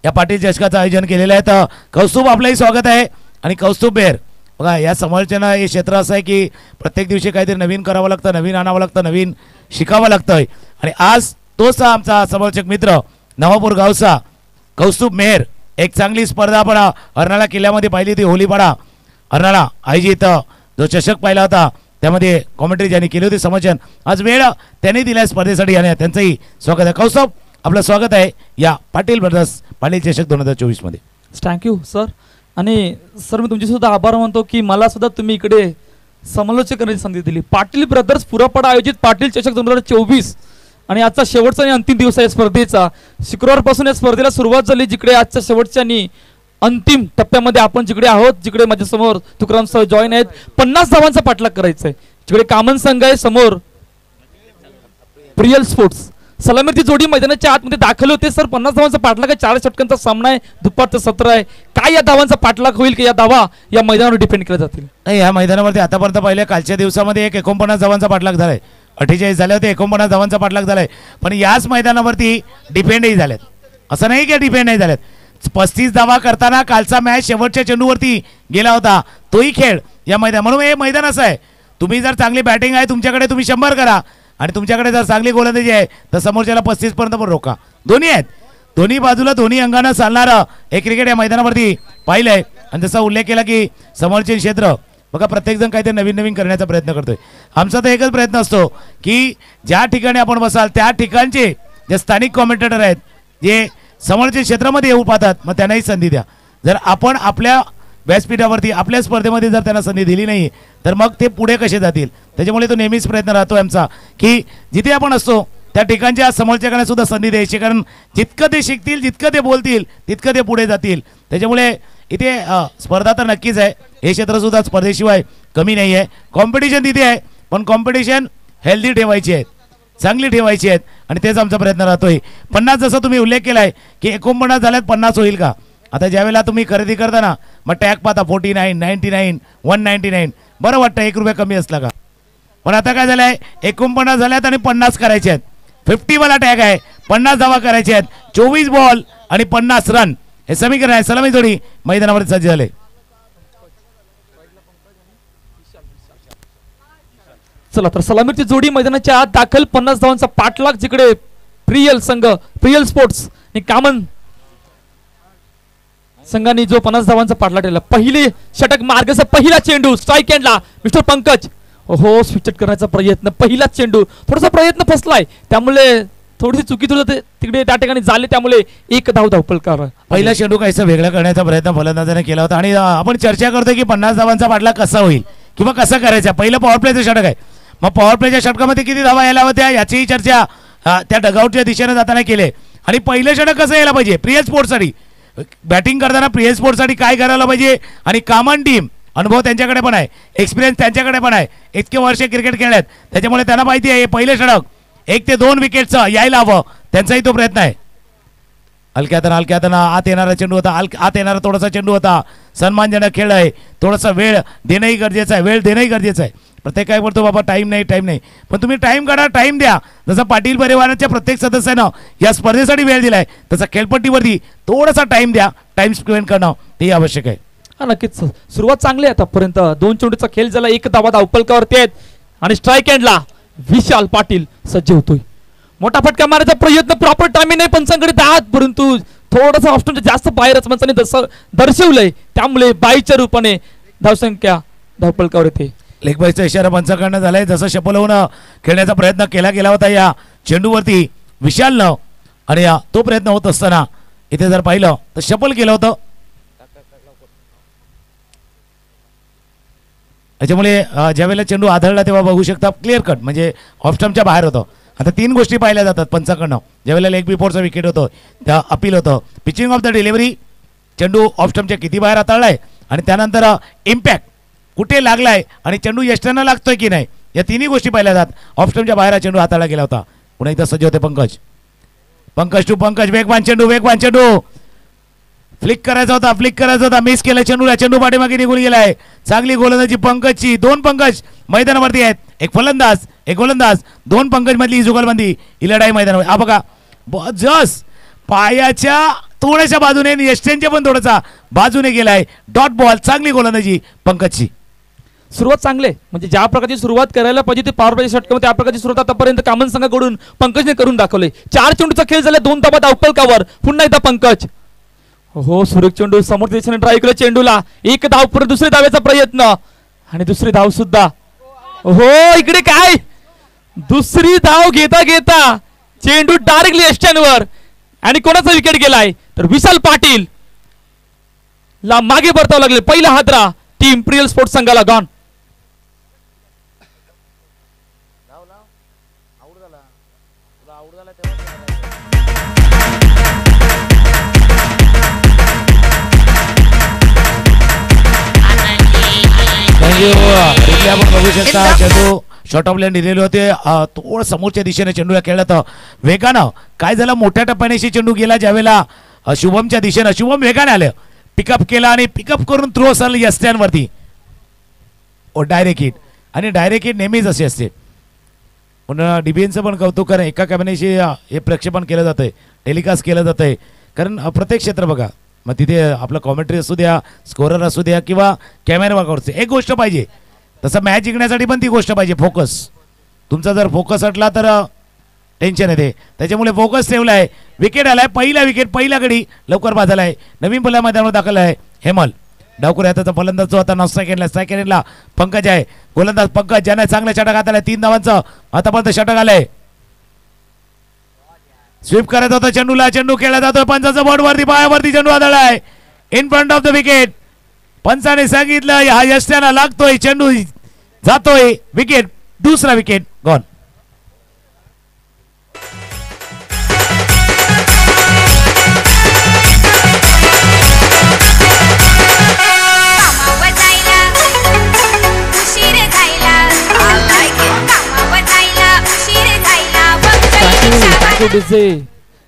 या पाटील चषकाचं आयोजन केलेलं आहे. तर कौस्तुभ आपलंही स्वागत आहे. आणि कौस्तुभ बेर बघा, या समालोचना हे क्षेत्र असं आहे की प्रत्येक दिवशी काहीतरी नवीन करावं लागतं, नवीन आणावं लागतं, नवीन शिकावं लागतंय. आणि आज तोच आमचा समालोचक मित्र नवापूर गावचा कौस्तुभ मेहर. एक चांगली स्पर्धा आपण अर्नाळा किल्ल्यामध्ये पाहिली होती. होलीपाडा अर्नाळा आयोजित जो चषक पाहिला होता त्यामध्ये कॉमेंट्री ज्यांनी केली होती समजन, आज वेळ त्यांनी दिल्या स्पर्धेसाठी आणि त्यांचंही स्वागत आहे. कौस्तुभ आपलं स्वागत आहे या पाटील ब्रदर्स पाटील चषक 2024 मध्ये. Thank you sir. आणि सर मी तुमचे सुद्धा आभार मानतो की मला सुद्धा तुम्ही इकडे समालोचक करण्याची संधी दिली. पाटील ब्रदर्स पुरापडा आयोजित पाटील चषक 2024 आणि आजचा शेवटचा आणि अंतिम दिवस आहे स्पर्धेचा. शुक्रवारपासून या स्पर्धेला सुरुवात झाली, जिकडे आजच्या शेवटच्या आणि अंतिम टप्प्यामध्ये आपण जिकडे आहोत, जिकडे माझ्यासमोर तुकाराम सर जॉईन आहेत. 50 धावांचा पाठलाग करायचा आहे. जिकडे कामन संघ आहे, समोर प्रियल स्पोर्ट्स. सलामीची जोडी मैदानाच्या आतमध्ये दाखल होते सर. 50 धावांचा पाठलाग आहे. 4 षटकांचा सामना आहे. दुपारचं सत्र आहे. काय या धावांचा पाठलाग होईल की या धावा या मैदानावर डिपेंड केल्या जातील? नाही, या मैदानावरती आतापर्यंत पहिल्या कालच्या दिवसामध्ये 49 धावांचा पाठलाग झालाय. 48 झाले होते, 49 धावांचा पाठलाग झालाय. पण याच मैदानावरती डिपेंडही झालेत. असं नाही की डिपेंड नाही झालेत. 35 धावा करताना कालचा मॅच शेवटच्या चेंडूवरती गेला होता. तोही खेळ या मैदान. म्हणून हे मैदान असं आहे, तुम्ही जर चांगली बॅटिंग आहे तुमच्याकडे, तुम्ही 100 करा. आणि तुमच्याकडे जर चांगली गोलंदाजी आहे तर समोरच्याला 35 पर्यंत पण रोका. दोन्ही आहेत. दोन्ही बाजूला दोन्ही अंगानं चालणारं हे क्रिकेट या मैदानावरती पाहिलंय. आणि जसा उल्लेख केला की समोरचे क्षेत्र बघा, प्रत्येकजण काहीतरी नवीन नवीन करण्याचा प्रयत्न करतोय. आमचा तर एकच प्रयत्न असतो की ज्या ठिकाणी आपण बसाल त्या ठिकाणचे जे स्थानिक कॉमेंटेटर आहेत, जे समोरच्या क्षेत्रामध्ये येऊ पाहतात, मग त्यांनाही संधी द्या. जर आपण आपल्या व्यासपीठावरती आपल्या स्पर्धेमध्ये जर त्यांना संधी दिली नाही तर मग ते पुढे कसे जातील. त्याच्यामुळे तो नेहमीच प्रयत्न राहतो आमचा की जिथे आपण असतो त्या ठिकाणच्या समोरच्याकडे सुद्धा संधी द्यायची. कारण जितकं ते शिकतील, जितकं ते बोलतील, तितकं ते पुढे जातील. त्याच्यामुळे इथे स्पर्धा तर नक्कीच आहे. हे क्षेत्रसुद्धा स्पर्धेशिवाय कमी नाही आहे. कॉम्पिटिशन तिथे आहे, पण कॉम्पिटिशन हेल्दी ठेवायची आहे, चांगली ठेवायची आहेत. आणि तेच आमचा प्रयत्न राहतोय. 50 जसं तुम्ही उल्लेख केला आहे की 49 झाल्यात, 50 होईल का? आता ज्यावेळेला तुम्ही खरेदी करताना मग टॅग पाहता 49, 99, 199. बरं वाटतं 1 रुपया कमी असला का. पण आता काय झालं आहे, 49 झाल्यात आणि 50 करायचे आहेत. 50 वाला टॅग आहे, 50 धावा करायचे आहेत. 24 बॉल आणि 50 रन हे समीकरण आहे. सलामी जोडी मैदानावर सज्ज झाले. चला तर सलामीची जोडी मैदानाच्या आत दाखल. 50 धावांचा पाठलाग जिकडे प्रियल संघ, प्रियल स्पोर्ट्स आणि कामन संघाने जो 50 धावांचा पाठलाग केला. पहिले षटक मार्गचा पहिला चेंडू स्ट्राईक एंडला मिस्टर पंकज. हो, स्विचट करण्याचा प्रयत्न, पहिलाच चेंडू. थोडासा प्रयत्न फसलाय, त्यामुळे थोडीशी चुकी तिकडे त्या ठिकाणी झाली, त्यामुळे 1 धाव धावपलकार. पहिला चेंडू काहीसा वेगळा करण्याचा प्रयत्न फलंदाजाने केला होता. आणि आपण चर्चा करतोय की 50 धावांचा पाठलाग कसा होईल किंवा कसा करायचा. पहिलं पॉवर प्लेचं षटक आहे. मग पॉवर प्लेच्या षटकामध्ये किती धावा यायला होत्या याचीही चर्चा त्या डगआउटच्या दिशेने जाताना केले. आणि पहिलं षटक कसं यायला पाहिजे प्रिय स्पोर्ट्ससाठी, बॅटिंग करताना प्रिय स्पोर्ट्ससाठी काय करायला पाहिजे. आणि कामन टीम, अनुभव त्यांच्याकडे पण आहे, एक्सपिरियन्स त्यांच्याकडे पण आहे, इतके वर्ष क्रिकेट खेळल्यात, त्याच्यामुळे त्यांना माहिती आहे हे पहिलं षटक 1 ते 2 विकेटचं यायला हवं. त्यांचाही तो प्रयत्न आहे. हलक्यातनं आत येणारा चेंडू होता, आत येणारा थोडासा चेंडू होता. सन्मानजनक खेळ आहे. थोडासा वेळ देणंही गरजेचं आहे. प्रत्येक काय बोलतो बाबा टाईम नाही, पण तुम्ही टाईम काढा, टाईम द्या. जसं पाटील परिवाराच्या प्रत्येक सदस्यानं या स्पर्धेसाठी वेळ दिलाय, तसं खेळपट्टीवरती थोडासा टाईम द्या. टाईम स्पेंड करणं ते आवश्यक आहे. हा नक्कीच. सुरुवात चांगली आहे आतापर्यंत. 2 चेंडूचा खेळ झाला, 1 धावा धावपलकावरती आहेत. आणि स्ट्राईक एंडला विशाल पाटील सज्ज होतोय. मोठा फटका मारायचा प्रयत्न, प्रॉपर टायमिंग नाही पंचांकडे दात, परंतु थोडासा ऑप्शन जास्त बाहेरच पंचांनी दर्शवलंय, त्यामुळे बाईच्या रूपाने धावसंख्या धावपलकावर येते. लेग बाईचा इशारा पंचाकडनं झालाय. जसं शपल होऊन खेळण्याचा प्रयत्न केला गेला होता या चेंडूवरती विशालनं. आणि तो प्रयत्न होत असताना इथे जर पाहिलं तर शपल केलं होतं. त्याच्यामुळे ज्यावेळेला चेंडू आदळला तेव्हा बघू शकता क्लिअर कट, म्हणजे ऑफ स्टंपच्या बाहेर होतं. आता 3 गोष्टी पाहिल्या जातात पंचाकडनं. ज्यावेळेला लेग बिफोरचा विकेट होतो त्या अपील होतं, पिचिंग ऑफ द डिलिव्हरी, चेंडू ऑफ स्टंपच्या किती बाहेर हाताळलाय, आणि त्यानंतर इम्पॅक्ट कुठे लागलाय आणि चेंडू यष्टांना लागतोय की नाही, या 3ही गोष्टी पाहिल्या जातात. ऑफ स्टंपच्या बाहेर चेंडू हाताळला गेला होता. पुन्हा इथं सज्ज होते पंकज टू पंकज. वेगवान चेंडू फ्लिक करायचा होता, मिस केला चेंडूला. चेंडू पाठीमागे निघून गेलाय. चांगली गोलंदाजी पंकजची. 2 पंकज मैदानावरती आहेत, 1 फलंदाज 1 गोलंदाज. 2 पंकज मधली ही जुगलबंदी, ही लढाई मैदानावर. हा बघा, जस पायाच्या थोड्याशा बाजूने, यष्ट्यांच्या पण थोडासा बाजूने गेलाय. डॉट बॉल, चांगली गोलंदाजी पंकजची. सुरुवात चांगले, म्हणजे ज्या प्रकारची सुरुवात करायला पाहिजे ते पॉवर प्लेच्या षटकामध्ये त्या प्रकारची सुरुवात आतापर्यंत कामन संघाकडून पंकजने करून दाखवले. 4 चेंडूचा खेळ झाला, 2 धावा धावपलकावर. पुन्हा एकदा पंकज. हो, सुरेख चेंडू समोर दिशेने ड्राईव्ह केला चेंडूला. 1 धाव परत दुसरी धावेचा प्रयत्न आणि दुसरी धाव सुद्धा. हो, इकडे काय दुसरी धाव घेता चेंडू डायरेक्टली एस्टॅनवर आणि कोणाचा विकेट गेलाय तर विशाल पाटील ला मागे परतावं लागले. पहिला हादरा टीम प्रियल स्पोर्ट्स संघाला गॉन. आपण बघू शकता चेंडू शॉर्ट ऑफ लेन दिलेले होते. थोडं समोरच्या दिशेने चेंडूला खेळला तर वेगानं काय झालं मोठ्या टप्प्याने चेंडू गेला ज्यावेळेला शुभमच्या दिशेनं शुभम वेगाने आलं पिकअप केला आणि पिकअप करून थ्रो सरली या स्टँडवरती डायरेक्ट हिट. आणि डायरेक्ट हिट नेहमीच असे असते. पुन्हा डीबीएनचं पण कौतुक करा एका कॅमेऱ्याशी हे प्रक्षेपण केलं जातंय टेलिकास्ट केलं जातंय कारण प्रत्येक क्षेत्र बघा मग तिथे आपलं कॉमेंट्री असू द्या स्कोरर असू द्या किंवा कॅमेरा वापरते एक गोष्ट पाहिजे तसं मॅच जिंकण्यासाठी पण ती गोष्ट पाहिजे फोकस. तुमचा जर फोकस हटला तर टेन्शन येते त्याच्यामुळे फोकस ठेवला आहे. विकेट आलाय पहिला विकेट पहिला गडी लवकर बाजाला आहे. नवीन पहिल्या मैदानावर दाखल आहे हेमल डावकर याचा फलंदाज जो आता स्ट्रायकरला पंकज आहे. गोलंदाज पंकज ज्याने चांगला षटक हाताला 3 धावांचं आतापर्यंत षटक आलंय. स्वीप करत होता चेंडूला चेंडू खेळला जातोय पंचाचा बोर्डवरती पायावरती चेंडू आदळलाय in front of the wicket. पंचाने सांगितलं हा यष्ट्याला लागतोय चेंडू जातोय विकेट दुसरा विकेट गॉन.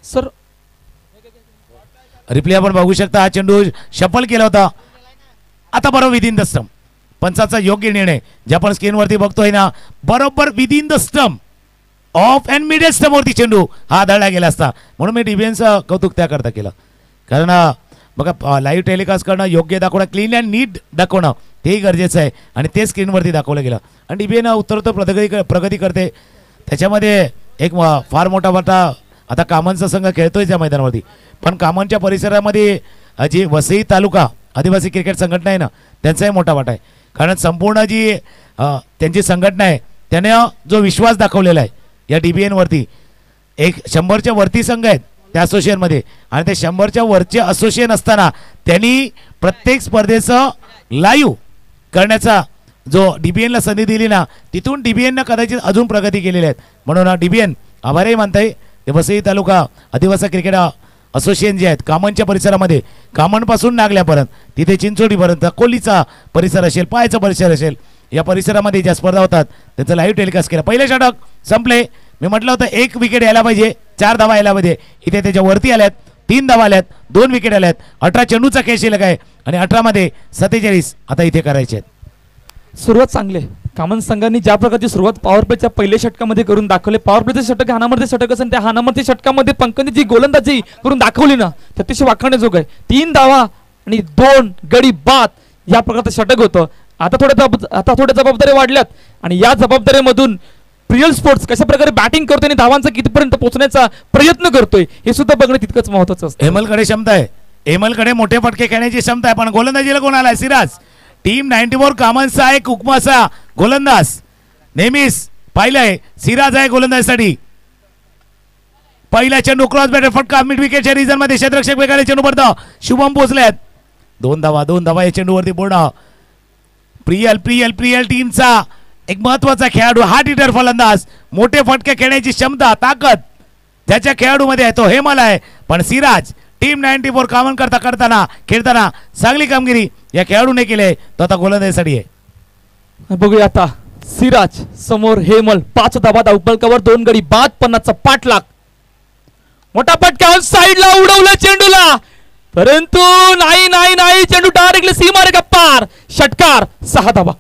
सर रिप्ले आपण बघू शकता हा चेंडू शफल केला होता आता बरोबर विदिन द स्टंप. पंचाचा योग्य निर्णय जे आपण स्क्रीनवरती बघतोय ना बरोबर within the stump of and middle स्टंपवरती चेंडू हा आदळला गेला असता म्हणून मी डीबीएनचं कौतुक त्याकरता केलं. कारण बघा लाईव्ह टेलिकास्ट करणं योग्य दाखवणं क्लीन अँड नीट दाखवणं तेही गरजेचं आहे आणि ते स्क्रीनवरती दाखवलं गेलं आणि डीबीएन उत्तरोत्तर प्रगती करते. त्याच्यामध्ये एक फार मोठा वाटा आता कामनचा संघ खेळतोय त्या मैदानावरती पण कामनच्या परिसरामध्ये जी वसई तालुका आदिवासी क्रिकेट संघटना आहे ना त्यांचाही मोठा वाटा आहे. कारण संपूर्ण जी त्यांची संघटना आहे त्याने जो विश्वास दाखवलेला आहे या डीबीएनवरती 100च्या वरती संघ आहेत त्या असोसिएशनमध्ये आणि ते 100च्या वरचे असोसिएशन असताना त्यांनी प्रत्येक स्पर्धेचं लाईव्ह करण्याचा जो डीबीएनला संधी दिली ना तिथून डीबीएननं कदाचित अजून प्रगती केलेली आहेत. म्हणून डीबीएन आभारही मानताय. ते वसई तालुका आदिवासी क्रिकेट असोसिएशन जे आहेत कामनच्या परिसरामध्ये कामनपासून नागल्यापर्यंत तिथे चिंचोडीपर्यंत कोलीचा परिसर असेल पायचा परिसर असेल या परिसरामध्ये ज्या स्पर्धा होतात त्याचं लाईव्ह टेलिकास्ट केलं. पहिले षटक संपले. मी म्हटलं होतं 1 विकेट यायला पाहिजे 4 धावा यायला पाहिजे इथे त्याच्या वरती आल्यात 3 धावा आल्यात 2 विकेट आल्यात 18 चेंडूचा खेळ शिल्लक आहे आणि 18 मध्ये 47 आता इथे करायचे आहेत. सुरुवात चांगली आहे. कामन संघांनी ज्या प्रकारची सुरुवात पॉवर प्लेच्या पहिल्या षटकामध्ये करून दाखवले पॉवर प्लेचे षटक हानामधले षटक असेल त्या हानामधल्या षटकामध्ये पंकजने जी गोलंदाजी करून दाखवली ना ते अतिशय वाखाणण्याजोग आहे. 3 धावा आणि 2 गडी बाद या प्रकारचं षटक होतं. आता थोड्या जबाबदाऱ्या वाढल्यात आणि या जबाबदारीमधून प्रियल स्पोर्ट्स कशा प्रकारे बॅटिंग करतोय आणि धावांचा कितीपर्यंत पोहोचण्याचा प्रयत्न करतोय हे सुद्धा बघणं तितकंच महत्त्वाचं असतं. हेमलकडे क्षमता आहे हेमलकडे मोठे फटके खेळण्याची क्षमता आहे पण गोलंदाजीला कोण आलाय सिराज. टीम 94 कामनचा एक हुकमाचा गोलंदाज नेहमीच पाहिलाय सिराज आहे गोलंदाजीसाठी. पहिला चेंडू क्रॉस बॅटर फटका मिड विकेटच्या रिजन मध्ये क्षेत्ररक्षक वेगाने चेंडू पडतो शुभम पोहोचल्यात 2 धावा या चेंडूवरती पूर्ण. प्रियल टीमचा एक महत्वाचा खेळाडू हार्ड हिटर फलंदाज मोठे फटके खेळण्याची क्षमता ताकद त्याच्या खेळाडूमध्ये आहे तो हेमल आहे. पण सिराज टीम 94 कामन करताना खेळताना चांगली कामगिरी या खेळाडूने केली तो आता गोलंदाजीसाठी आहे. बघूया आता सिराज समोर हेमल 5 धावा धावपळकावर 2 गडी बाद 50चा पाठलाग मोठा फटका साईडला उडवला चेंडूला परंतु नाही चेंडू डायरेक्टली सीमारेखा पार षटकार 6 धावा.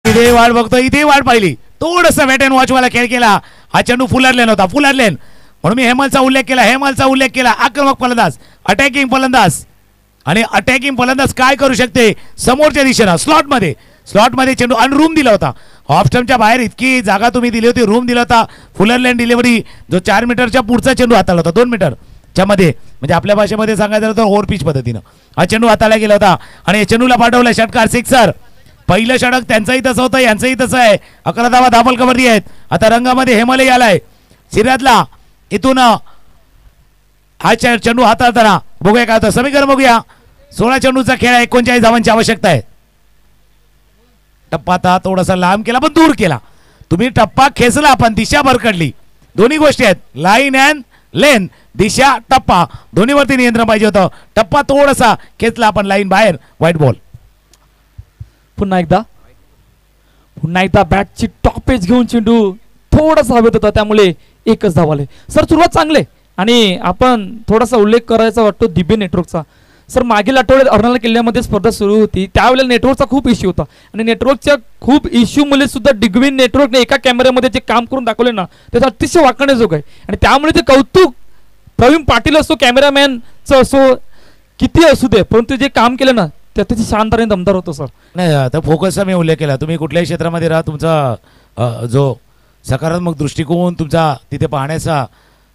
इथे वाट बघतो इथे वाट पाहिली थोडस वेट अँड वॉच वाला खेळ केला हा चेंडू फुलरलेन होता म्हणून मी हेमलचा उल्लेख केला आक्रमक फलंदाज अटॅकिंग फलंदाज आणि अटॅकिंग फलंदाज काय करू शकते समोरच्या दिशेनं स्लॉटमध्ये चेंडू आणि रूम दिला होता ऑफ स्टंपच्या बाहेर इतकी जागा तुम्ही दिली होती रूम दिला होता फुलरलेन डिलिव्हरी जो 4 मीटरच्या पुढचा चेंडू हाताळला होता 2 मीटर च्या मध्ये, म्हणजे आपल्या भाषेमध्ये सांगायचं तर ओव्हर पिच पद्धतीनं हा चेंडू हाताळला गेला होता आणि चेंडूला पाठवलं षटकार सिक्सर. पहिलं षटक त्यांचंही तसं होतं, यांचंही तसं आहे. 11 धावा धाबल कबड्डी आहेत. आता रंगामध्ये हेमलही आलाय सिराजला. इथून हा चेंडू हाताळताना बघूया काय होतं समीकरण बघूया. 16 चेंडूचा खेळ आहे, 39 धावांची आवश्यकता आहे. टप्पा आता थोडासा लांब केला पण दूर केला. तुम्ही टप्पा खेचला पण दिशा भरकडली. दोन्ही गोष्टी आहेत, लाईन अँड लेन. दिशा टप्पा दोन्हीवरती नियंत्रण पाहिजे होतं. टप्पा थोडासा खेचला पण लाईन बाहेर, व्हाईट बॉल. पुन्हा एकदा बॅटची टॉप एज घेऊन चेंडू थोडासा हवेत होता, त्यामुळे एकच धाव आले. सर सुरुवात चांगले आणि आपण थोडासा उल्लेख करायचा वाटतो दिबे नेटवर्कचा. सर मागील आठवड्यात अर्नाळा किल्ल्यामध्ये स्पर्धा सुरू होती, त्यावेळेला नेटवर्कचा खूप इश्यू होता आणि नेटवर्कच्या खूप इश्यूमुळे सुद्धा डिग्विन नेटवर्कने एका कॅमेऱ्यामध्ये जे काम करून दाखवले ना त्याचा अतिशय वाकण्याजोग आहे. आणि त्यामुळे ते कौतुक प्रवीण पाटील असो, कॅमेरामॅनचं असो, किती असू दे, परंतु जे काम केलं ना ते अतिशय शानदार आणि दमदार होतं. सर नाही आता फोकसचा मी उल्लेख केला. तुम्ही कुठल्याही क्षेत्रामध्ये राहा, तुमचा जो सकारात्मक दृष्टिकोन, तुमचा तिथे पाहण्याचा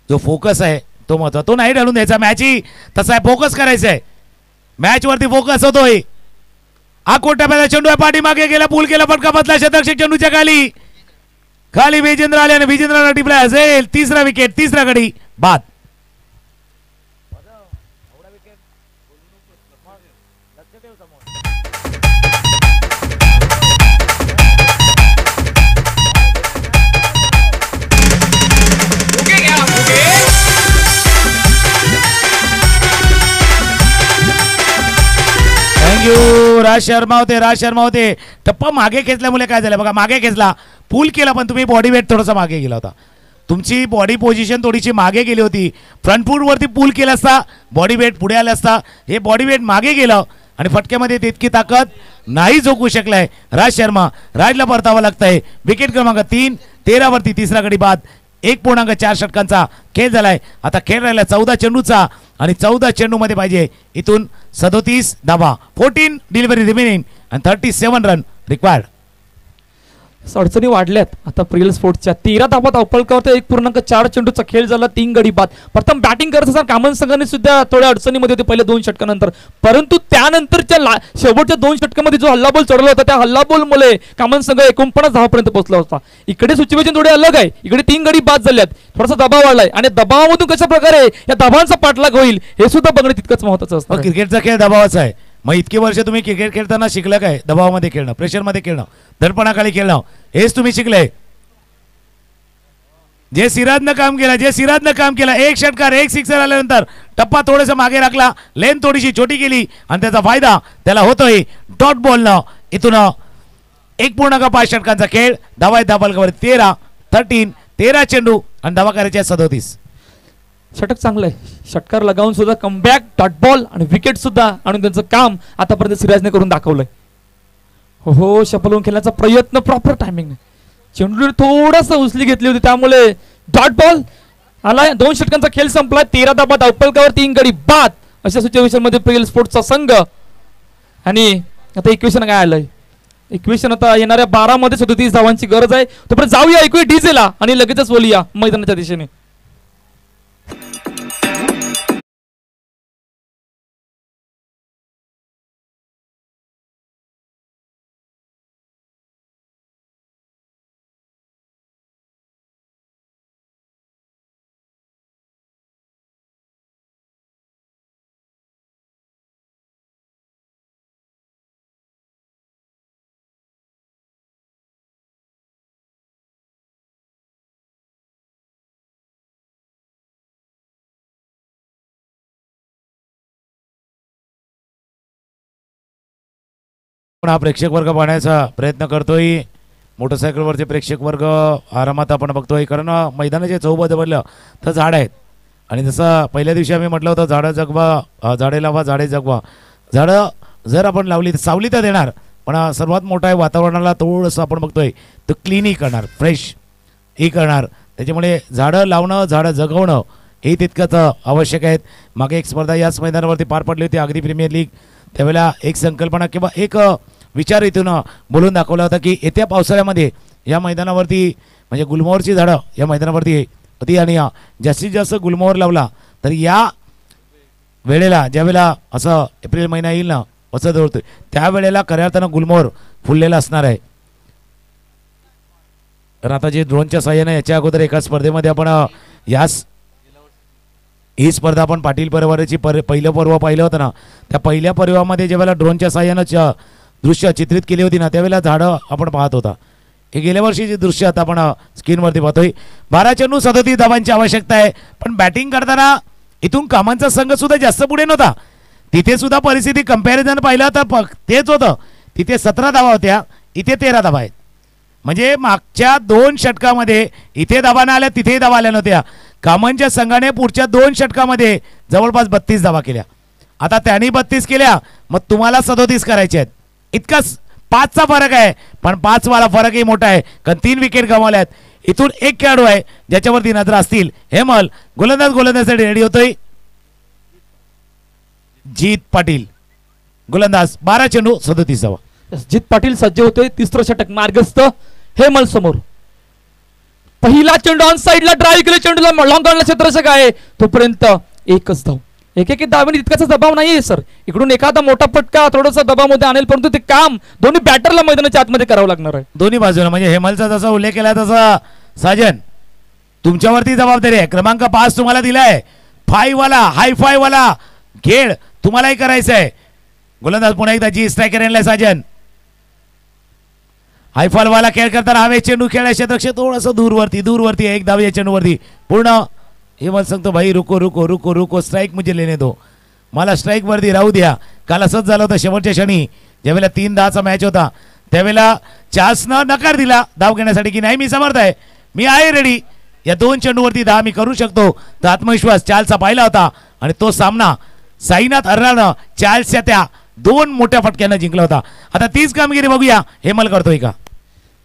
जो फोकस आहे तो महत्त्वाचा, तो नाही ढालून द्यायचा. मॅचही तसा आहे, फोकस करायचा आहे, मॅच वरती फोकस होतोय. हा कोट्यापैदा चेंडू आहे, पाठीमागे गेला, पूल केला, फटका बसला, शतक चेंडूच्या खाली विजेंद्र आले आणि विजेंद्रला टिपला असेल. तिसरा विकेट, तिसरा गडी बाद. राज शर्मा होते. टप्पा मागे खेचल्यामुळे काय झालं बघा, मागे खेचला, पूल केला पण तुम्ही बॉडी वेट थोडासा मागे गेला होता. तुमची बॉडी पोझिशन थोडीशी मागे गेली होती. फ्रंट फूट वरती पूल केला असता, बॉडी वेट पुढे आला असता. हे बॉडी वेट मागे गेलं आणि फटक्यामध्ये तितकी ताकद नाही झोकू शकलाय राज शर्मा. राजला परतावं लागतंय. विकेट क्रमांक 3, 13 वरती तिसरा गडी बाद. 1.4 षटकांचा खेळ झालाय. आता खेळ राहिला 14 चेंडूचा आणि 14 चेंडूमध्ये पाहिजे इथून 37 धावा. 14 डिलिव्हरी रिमेनिंग आणि 37 रन रिक्वायर्ड. अडचणी वाढल्यात आता प्रियल स्पोर्ट्सच्या. 13 धावात अवफलकावर 1.4 चेंडूचा खेळ झाला, 3 गडी बाद. प्रथम बॅटिंग करत असताना कामन संघाने सुद्धा थोड्या अडचणीमध्ये होते पहिल्या 2 षटकानंतर, परंतु त्यानंतरच्या शेवटच्या 2 षटकामध्ये जो हल्लाबोल चढवला होता त्या हल्लाबोलमुळे कामन संघ 49 धावापर्यंत पोहोचला होता. इकडे सिच्युएशन थोडे अलग आहे, इकडे 3 गडी बाद झाल्यात, थोडासा दबाव वाढलाय आणि दबावामधून कशा प्रकारे या दबावांचा पाठलाग होईल हे सुद्धा बघणं तितकंच महत्त्वाचं असतं. क्रिकेटचा खेळ दबावाचा आहे. मग इतकी वर्ष तुम्ही क्रिकेट खेळताना शिकलं काय? दबावामध्ये खेळणं, प्रेशरमध्ये खेळणं, दडपणाखाली खेळणं, हेच तुम्ही शिकले. जे सिराजनं काम केलं, 1 षटकार 1 सिक्सर आल्यानंतर टप्पा थोडासा मागे राखला, लेन थोडीशी छोटी केली आणि त्याचा फायदा त्याला होतोय डॉट बॉलनं. इथून 1.5 षटकांचा खेळ. धावा धाबलकावर 13 चेंडू आणि धावा करायच्या 37. षटक चांगलं आहे, षटकार लगावून सुद्धा कमबॅक, डॉट बॉल आणि विकेट सुद्धा आणून त्यांचं काम आतापर्यंत सिराजने करून दाखवलंय. हो शपलवून खेळण्याचा प्रयत्न प्रॉपर टायमिंग, चेंडू थोडासा उचली घेतली होती त्यामुळे डॉट बॉल आलाय. 2 षटकांचा खेळ संपलाय. 13 धावा धावपलकावर 3 गडी बाद अशा सिच्युएशन मध्ये प्रियल स्पोर्ट्सचा संघ. आणि आता इक्वेशन काय आलंय, इक्वेशन आता येणाऱ्या 12 मध्ये 37 धावांची गरज आहे. तोपर्यंत जाऊया ऐकूया डीजेला आणि लगेचच बोलूया मैदानाच्या दिशेने. पण हा प्रेक्षक वर्ग पाहण्याचा प्रयत्न करतोय. मोटरसायकलवरचे प्रेक्षक वर्ग आरामात आपण बघतोय, कारण मैदानाचे चौबाजू बदललं तर झाड आहेत. आणि जसं पहिल्या दिवशी आम्ही म्हटलं होतं, झाडं जगवा, झाडे लावा, झाडे जगवा. झाडं जर आपण लावली तर सावली तर देणार, पण सर्वात मोठा आहे वातावरणाला थोडंसं आपण बघतोय तो क्लीनही करणार, फ्रेश ही करणार. त्याच्यामुळे झाडं लावणं, झाडं जगवणं हे तितकंच आवश्यक आहेत. मागे एक स्पर्धा याच मैदानावरती पार पडली होती, आगरी प्रीमियर लीग. त्यावेळेला एक संकल्पना किंवा एक विचार इथून बोलून दाखवला होता की येत्या पावसाळ्यामध्ये या मैदानावरती म्हणजे गुलमोहरची झाडं या मैदानावरती होती आणि जास्तीत जास्त गुलमोहर लावला तर या वेळेला ज्यावेळेला असं एप्रिल महिना येईल ना असं दौडतोय त्यावेळेला खऱ्या अर्थानं गुलमोहर फुललेला असणार आहे. तर आता जे ड्रोनच्या साह्याने याच्या अगोदर एका स्पर्धेमध्ये आपण ही स्पर्धा आपण पाटील परिवाराची पहिलं पर्व पाहिलं होतं ना. त्या पहिल्या पर्वामध्ये ज्यावेळेला ड्रोनच्या साह्यानं दृश्य चित्रित केली होती ना त्यावेळेला झाडं आपण पाहत होता. हे गेल्या वर्षीचे दृश्य आता आपण स्क्रीनवरती पाहतोय. 12 चेंडू 37 धावांची आवश्यकता आहे. पण बॅटिंग करताना इथून कामांचा संघ सुद्धा जास्त पुढे नव्हता. तिथे सुद्धा परिस्थिती कंपॅरिझन पाहिलं तर तेच होतं. तिथे 17 धावा होत्या, इथे 13 धावा आहेत. म्हणजे मागच्या 2 षटकामध्ये इथे धावा न आल्या तिथेही धावा आल्या नव्हत्या. कामांच्या संघाने पुढच्या 2 षटकामध्ये जवळपास 32 धावा केल्या. आता त्यांनी 32 केल्या, मग तुम्हाला 37 करायचे आहेत. इतकाच 5चा फरक आहे. पण 5 वाला फरकही मोठा आहे कारण 3 विकेट गमावल्यात. इथून एक खेळाडू आहे ज्याच्यावरती नजर असतील. हेमल गोलंदाजसाठी रेडी होतोय. जीत पाटील गोलंदाज 12 चेंडू 37 धावा. जीत पाटील सज्ज होते. तिसरं षटक मार्गस्थ हेमल समोर. पहिला चेंडू ऑन साइडला ड्राईव्ह केले. चेंडूला लॉंग ऑनला क्षेत्ररक्षक आहे तोपर्यंत एकच धाव. एक धावेने तितकाचा दबाव नाहीये सर. इकडून एखादा मोठा फटका थोडासा दबावामध्ये आणेल परंतु ते काम दोन्ही बॅटरला मैदानाच्या आतमध्ये करावं लागणार आहे. दोन्ही बाजूला म्हणजे हेमलचा जसा उल्लेख केला तसा साजन तुमच्यावरती जबाबदारी आहे. क्रमांक 5 तुम्हाला दिलाय. 5 वाला हाय 5 वाला खेळ तुम्हालाही करायचा आहे. गोलंदाज पुन्हा एकदा जी स्ट्रायकर आणलाय साजन. हायफॉल वाला खेळ करताना हवे चेंडू खेळायचे लक्ष थोडंसं दूरवरती एक धाव या चेंडूवरती पूर्ण. हे मला सांगतो भाई रुको रुको रुको रुको स्ट्राईक मुझे लेने दो. मला स्ट्राईक वरती राहू द्या. काल असंच झालं होतं शेवटच्या क्षणी ज्यावेळेला 3-10चा मॅच होता त्यावेळेला चार्ल्सनं नकार दिला धाव घेण्यासाठी की नाही मी समर्थ आहे, मी आहे रेडी. या 2 चेंडूवरती 10 मी करू शकतो. तर आत्मविश्वास चार्ल्सचा पाहिला होता आणि तो सामना साईनाथ अर्रानं चार्ल्सच्या त्या 2 मोठ्या फटक्यांना जिंकला होता. आता तीच कामगिरी बघूया हेमल करतोय का.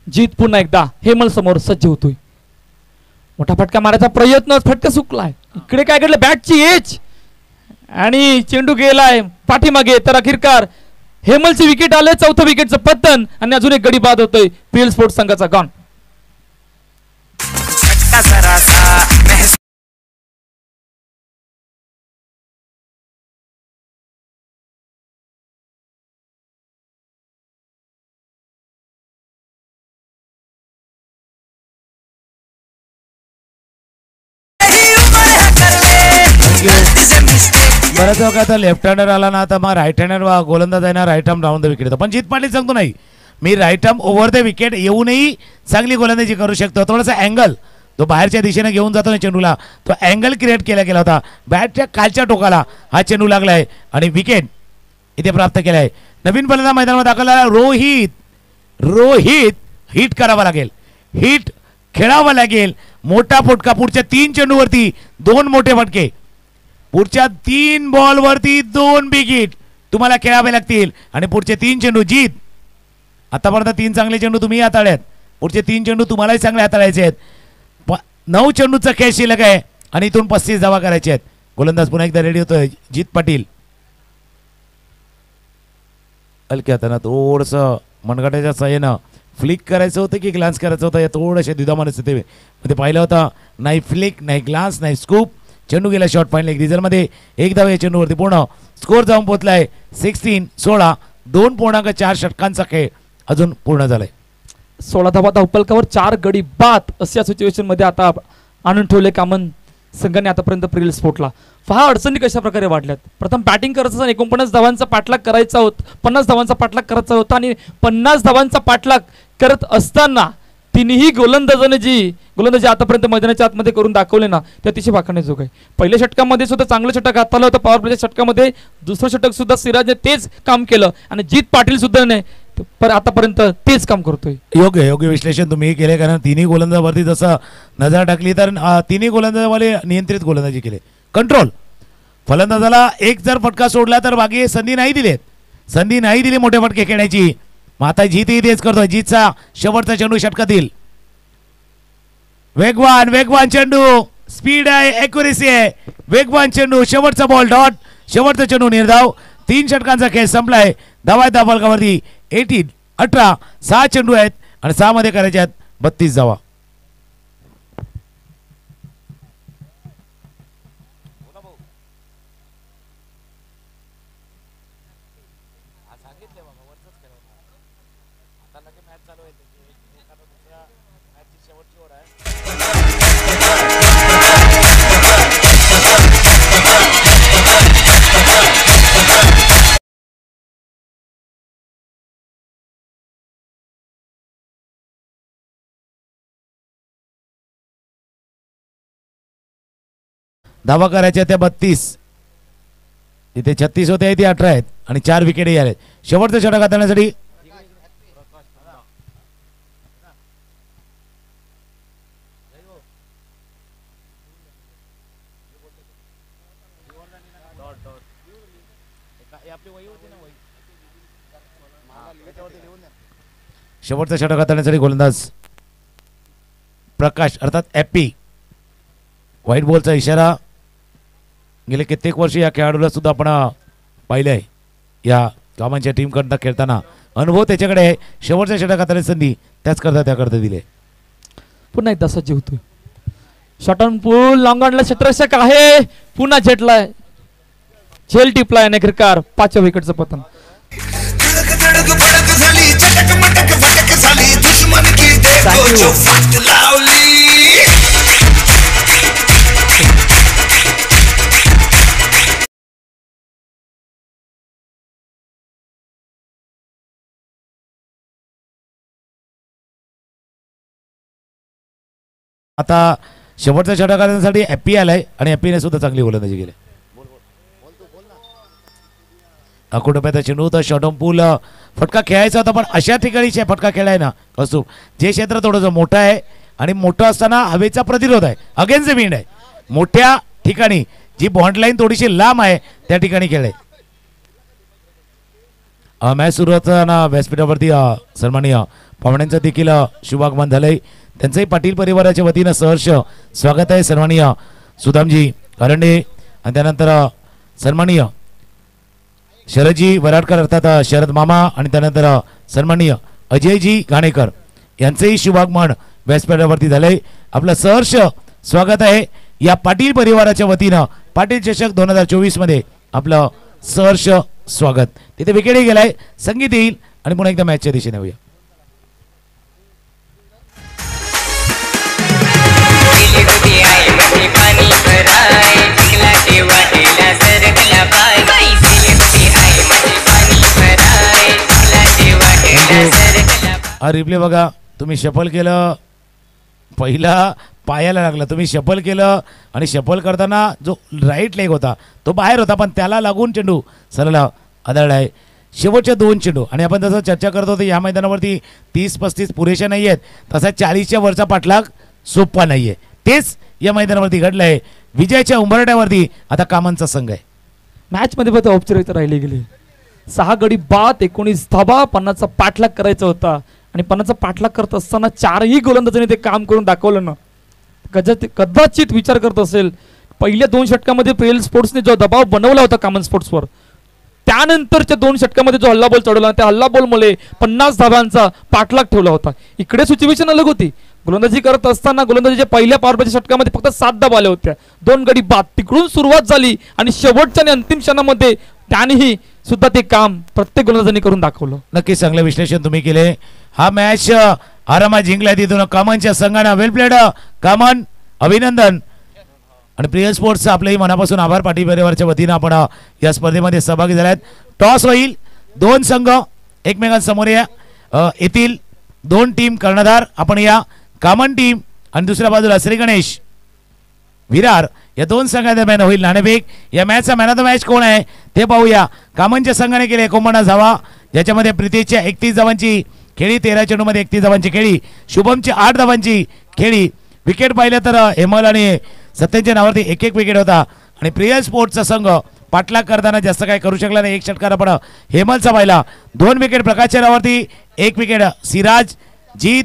जीत पुन्हा एकदा हेमल समोर सज्ज होतोय. मोठा फटका मारायचा प्रयत्न फटका चुकलाय. इकडे काय घडलं बॅटची एज आणि चेंडू गेलाय पाठीमागे. तर अखेरकार हेमलची विकेट आले. 4थं विकेटचं पतन आणि अजून एक गडी बाद होतोय पीएल स्पोर्ट्स संघाचा गॉन. बऱ्याच वेळा आता लेफ्ट हँडर आला ना आता मग राईट हँडर गोलंदाज आहे ना right arm down the wicket येतो. पण जीत पाटील सांगतो नाही मी right arm over the wicket येऊनही चांगली गोलंदाजी करू शकतो. थोडासा अँगल तो बाहेरच्या दिशेने घेऊन जातो ना चेंडूला तो अँगल क्रिएट केला गेला होता. बॅटच्या खालच्या टोकाला हा चेंडू लागलाय आणि विकेट इथे प्राप्त केला आहे. नवीन फलंदाज मैदानावर दाखल झाला रोहित हिट करावा लागेल. हिट खेळावा लागेल. मोठा फटका पुढच्या 3 चेंडूवरती 2 मोठे फटके. पुढच्या 3 बॉलवरती 2 विकेट तुम्हाला खेळावे लागतील आणि पुढचे 3 चेंडू जीत. आतापर्यंत 3 चांगले चेंडू तुम्ही हाताळ्यात. पुढचे 3 चेंडू तुम्हालाही चांगले हाताळायचे आहेत. 9 चेंडूचा खेळ शिल्लक आहे आणि इथून 35 धावा करायचे आहेत. गोलंदाज पुन्हा एकदा रेडी होतोय जीत पाटील. हलक्या हातानं थोडंसं मनगटाच्या साह्यानं फ्लिक करायचं होतं की ग्लान्स करायचं होतं या थोड्याशा द्विधा स्थितीमध्ये पाहिलं होतं. नाही फ्लिक नाही ग्लान्स नाही स्कूप. चेंडू गेला शॉर्ट फायनल एक रिझल्टमध्ये 1 धाव या चेंडूवरती पूर्ण. स्कोर जाऊन पोहोचलाय 16-16. 2.4 षटकांचा खेळ अजून पूर्ण झालाय. 16 धावा धावपलकावर 4 गडी बाद अशा सिच्युएशन मध्ये आता आणून ठेवले कामन संघाने आतापर्यंत प्रिल स्पोर्टला. पहा अडचणी कशा प्रकारे वाढल्यात. प्रथम बॅटिंग करायचं 49 धावांचा पाठलाग करायचा होता. 50 धावांचा पाठलाग करायचा होता आणि 50 धावांचा पाठलाग करत असताना तिन्ही गोलंदाजी आतापर्यंत मैदानाच्या आतमध्ये करून दाखवले ना ते अतिशय वाखाणण्याजोग आहे. पहिल्या षटकामध्ये सुद्धा चांगलं षटक हाताला होतं. पॉवर प्लेच्या षटकामध्ये दुसरं षटक सुद्धा सिराजने तेच काम केलं आणि जीत पाटील सुद्धा नाही पण आतापर्यंत तेच काम करतोय. योग्य विश्लेषण तुम्ही केले कारण तिन्ही गोलंदाजावरती जसं नजर टाकली तर तिन्ही गोलंदाजवाले नियंत्रित गोलंदाजी केले. कंट्रोल फलंदाजाला एक जर फटका सोडला तर बाकी संधी नाही दिली मोठे फटके खेळण्याची. मग आता जीतही तेच करतोय. जीतचा शेवटचा चेंडू षटकातील वेगवान चेंडू स्पीड आहे ॲक्युरेसी आहे. वेगवान चेंडू शेवटचा बॉल डॉट शेवटचा चेंडू निर्धाव. 3 षटकांचा खेळ संपलाय. धावा धावफलकावरती 18 6 चेंडू आहेत आणि 6 मध्ये करायचे आहेत 32 धावा. धावा करायच्या त्या 32, इथे 36 होते इथे 18 आहेत आणि 4 विकेटही आले. शेवटचं षटक हाताळण्यासाठी शेवटचं षटक हाताळण्यासाठी गोलंदाज प्रकाश अर्थात एपी. व्हाईट बॉलचा इशारा गेले कित्येक वर्ष या खेळाडूला सुद्धा आपण पाहिलंय या कामांच्या टीमकडनं खेळताना. अनुभव त्याच्याकडे आहे. शेवटच्या षटक हाताळण्याची संधी त्याच करता त्याकरता दिले. पुन्हा एकदा सज्ज होतोय. शॉटन पूल लॉंगॉनला क्षेत्ररक्षक आहे. पुन्हा झेटलाय, झेल टिपलाय अनेकरकार. 5व्या विकेटचं पतन. धडक भडक झाली चटक मटक भटक झाली दुश्मन की देखो जो फट लावली. आता शेवटच्या षटक हाताळण्यासाठी एपी आलाय आणि एपीने सुद्धा चांगली गोलंदाजी केली. अकोटप्याचा चेंडू तर शॉटम पूल फटका खेळायचा होता पण अशा ठिकाणी फटका खेळाय ना असो जे क्षेत्र थोडंसं मोठं आहे आणि मोठं असताना हवेचा प्रतिरोध आहे, अगेन्स्ट द विंड आहे. मोठ्या ठिकाणी जी बॉन्ड लाईन थोडीशी लांब आहे त्या ठिकाणी खेळाय. मॅच सुरू होताना व्यासपीठावरती सन्माननीय पाहुण्यांचं देखील शुभागमन झालंय. त्यांचंही पाटील परिवाराच्या वतीनं सहर्ष स्वागत आहे. सन्माननीय सुदामजी करंडे आणि त्यानंतर सन्माननीय शरदजी वराडकर अर्थात शरद मामा आणि त्यानंतर सन्माननीय अजयजी घाणेकर यांचंही शुभागमन व्यासपीठावरती झालंय. आपलं सहर्ष स्वागत आहे या पाटील परिवाराच्या वतीनं. पाटील चषक 2024 मध्ये आपलं सहर्ष स्वागत. तिथे विकेटही गेलाय. संगीत येईल आणि पुन्हा एकदा मॅचच्या दिशेने होऊया. रिप्ले बघा. तुम्ही शफल केलं, पहिला पायाला लागला. तुम्ही शफल केलं आणि शफल करताना जो राईट लेग होता तो बाहेर होता पण त्याला लागून चेंडू सरळ आदळलाय. शेवटच्या 2 चेंडू आणि आपण जसं चर्चा करत होतो या मैदानावरती 30-35 पुरेशा नाही आहेत, तसा 40च्या वरचा पाठलाग सोपा नाहीये. तेच या मैदानावरती घडलंय. विजयाच्या उंबरट्यावरती आता कामांचा संघ आहे. मॅच मध्ये फक्त औपचारिकता राहिली गेली. 6 गडी बाद 19 धाबा. 50चा पाठलाग करायचा होता आणि 50चा पाठलाग करत असताना 4ही गोलंदाजांनी ते काम करून दाखवलं ना. कदाचित विचार करत असेल पहिल्या 2 षटकामध्ये प्रियल स्पोर्ट्सने जो दबाव बनवला होता कॉमन स्पोर्ट्सवर, त्यानंतरच्या 2 षटकामध्ये जो हल्ला बॉल चढवला त्या हल्ला बॉलमुळे 50 धाबांचा पाठलाग ठेवला होता. इकडे सिच्युएशन अलग होती. गोलंदाजी करत असताना गोलंदाजीच्या पहिल्या पॉवरप्लेच्या षटकामध्ये फक्त 7 धाबा आल्या होत्या. 2 गडी बाद. तिकडून सुरुवात झाली आणि शेवटच्या आणि अंतिम क्षणामध्ये त्यानेही सुद्धा ते काम प्रत्येक गोलंदाजांनी करून दाखवलं. नक्कीच चांगलं विश्लेषण तुम्ही केले. हा मॅच आरामात जिंकलाय तिथून कामांच्या संघानं. वेल प्लेड कामन, अभिनंदन. आणि प्रियल स्पोर्ट्सचा आपल्याही मनापासून आभार. पाटील परिवाराच्या वतीनं आपण या स्पर्धेमध्ये सहभागी झाल्यात. टॉस होईल. 2 संघ एकमेकांसमोर येतील. 2 टीम कर्णधार. आपण या कामन टीम आणि दुसऱ्या बाजूला श्री गणेश विरार या 2 संघादरम्यान होईल नाणेफेक. या मॅचचा मॅन ऑफ द मॅच कोण आहे ते पाहूया. कामनच्या संघाने केले 49 धावा, ज्याच्यामध्ये प्रीतेशच्या 31 धावांची खेळी, 13 चेंडूमध्ये 31 धावांची खेळी, शुभमची 8 धावांची खेळी. विकेट पाहिलं तर हेमल आणि सत्यनच्या नावावरती 1-1 विकेट होता. आणि प्रियल स्पोर्ट्सचा संघ पाठलाग करताना जास्त काय करू शकला नाही. 1 षटकार आपण हेमलचा पाहिला. 2 विकेट प्रकाशच्या नावावरती, 1 विकेट सिराज, जीत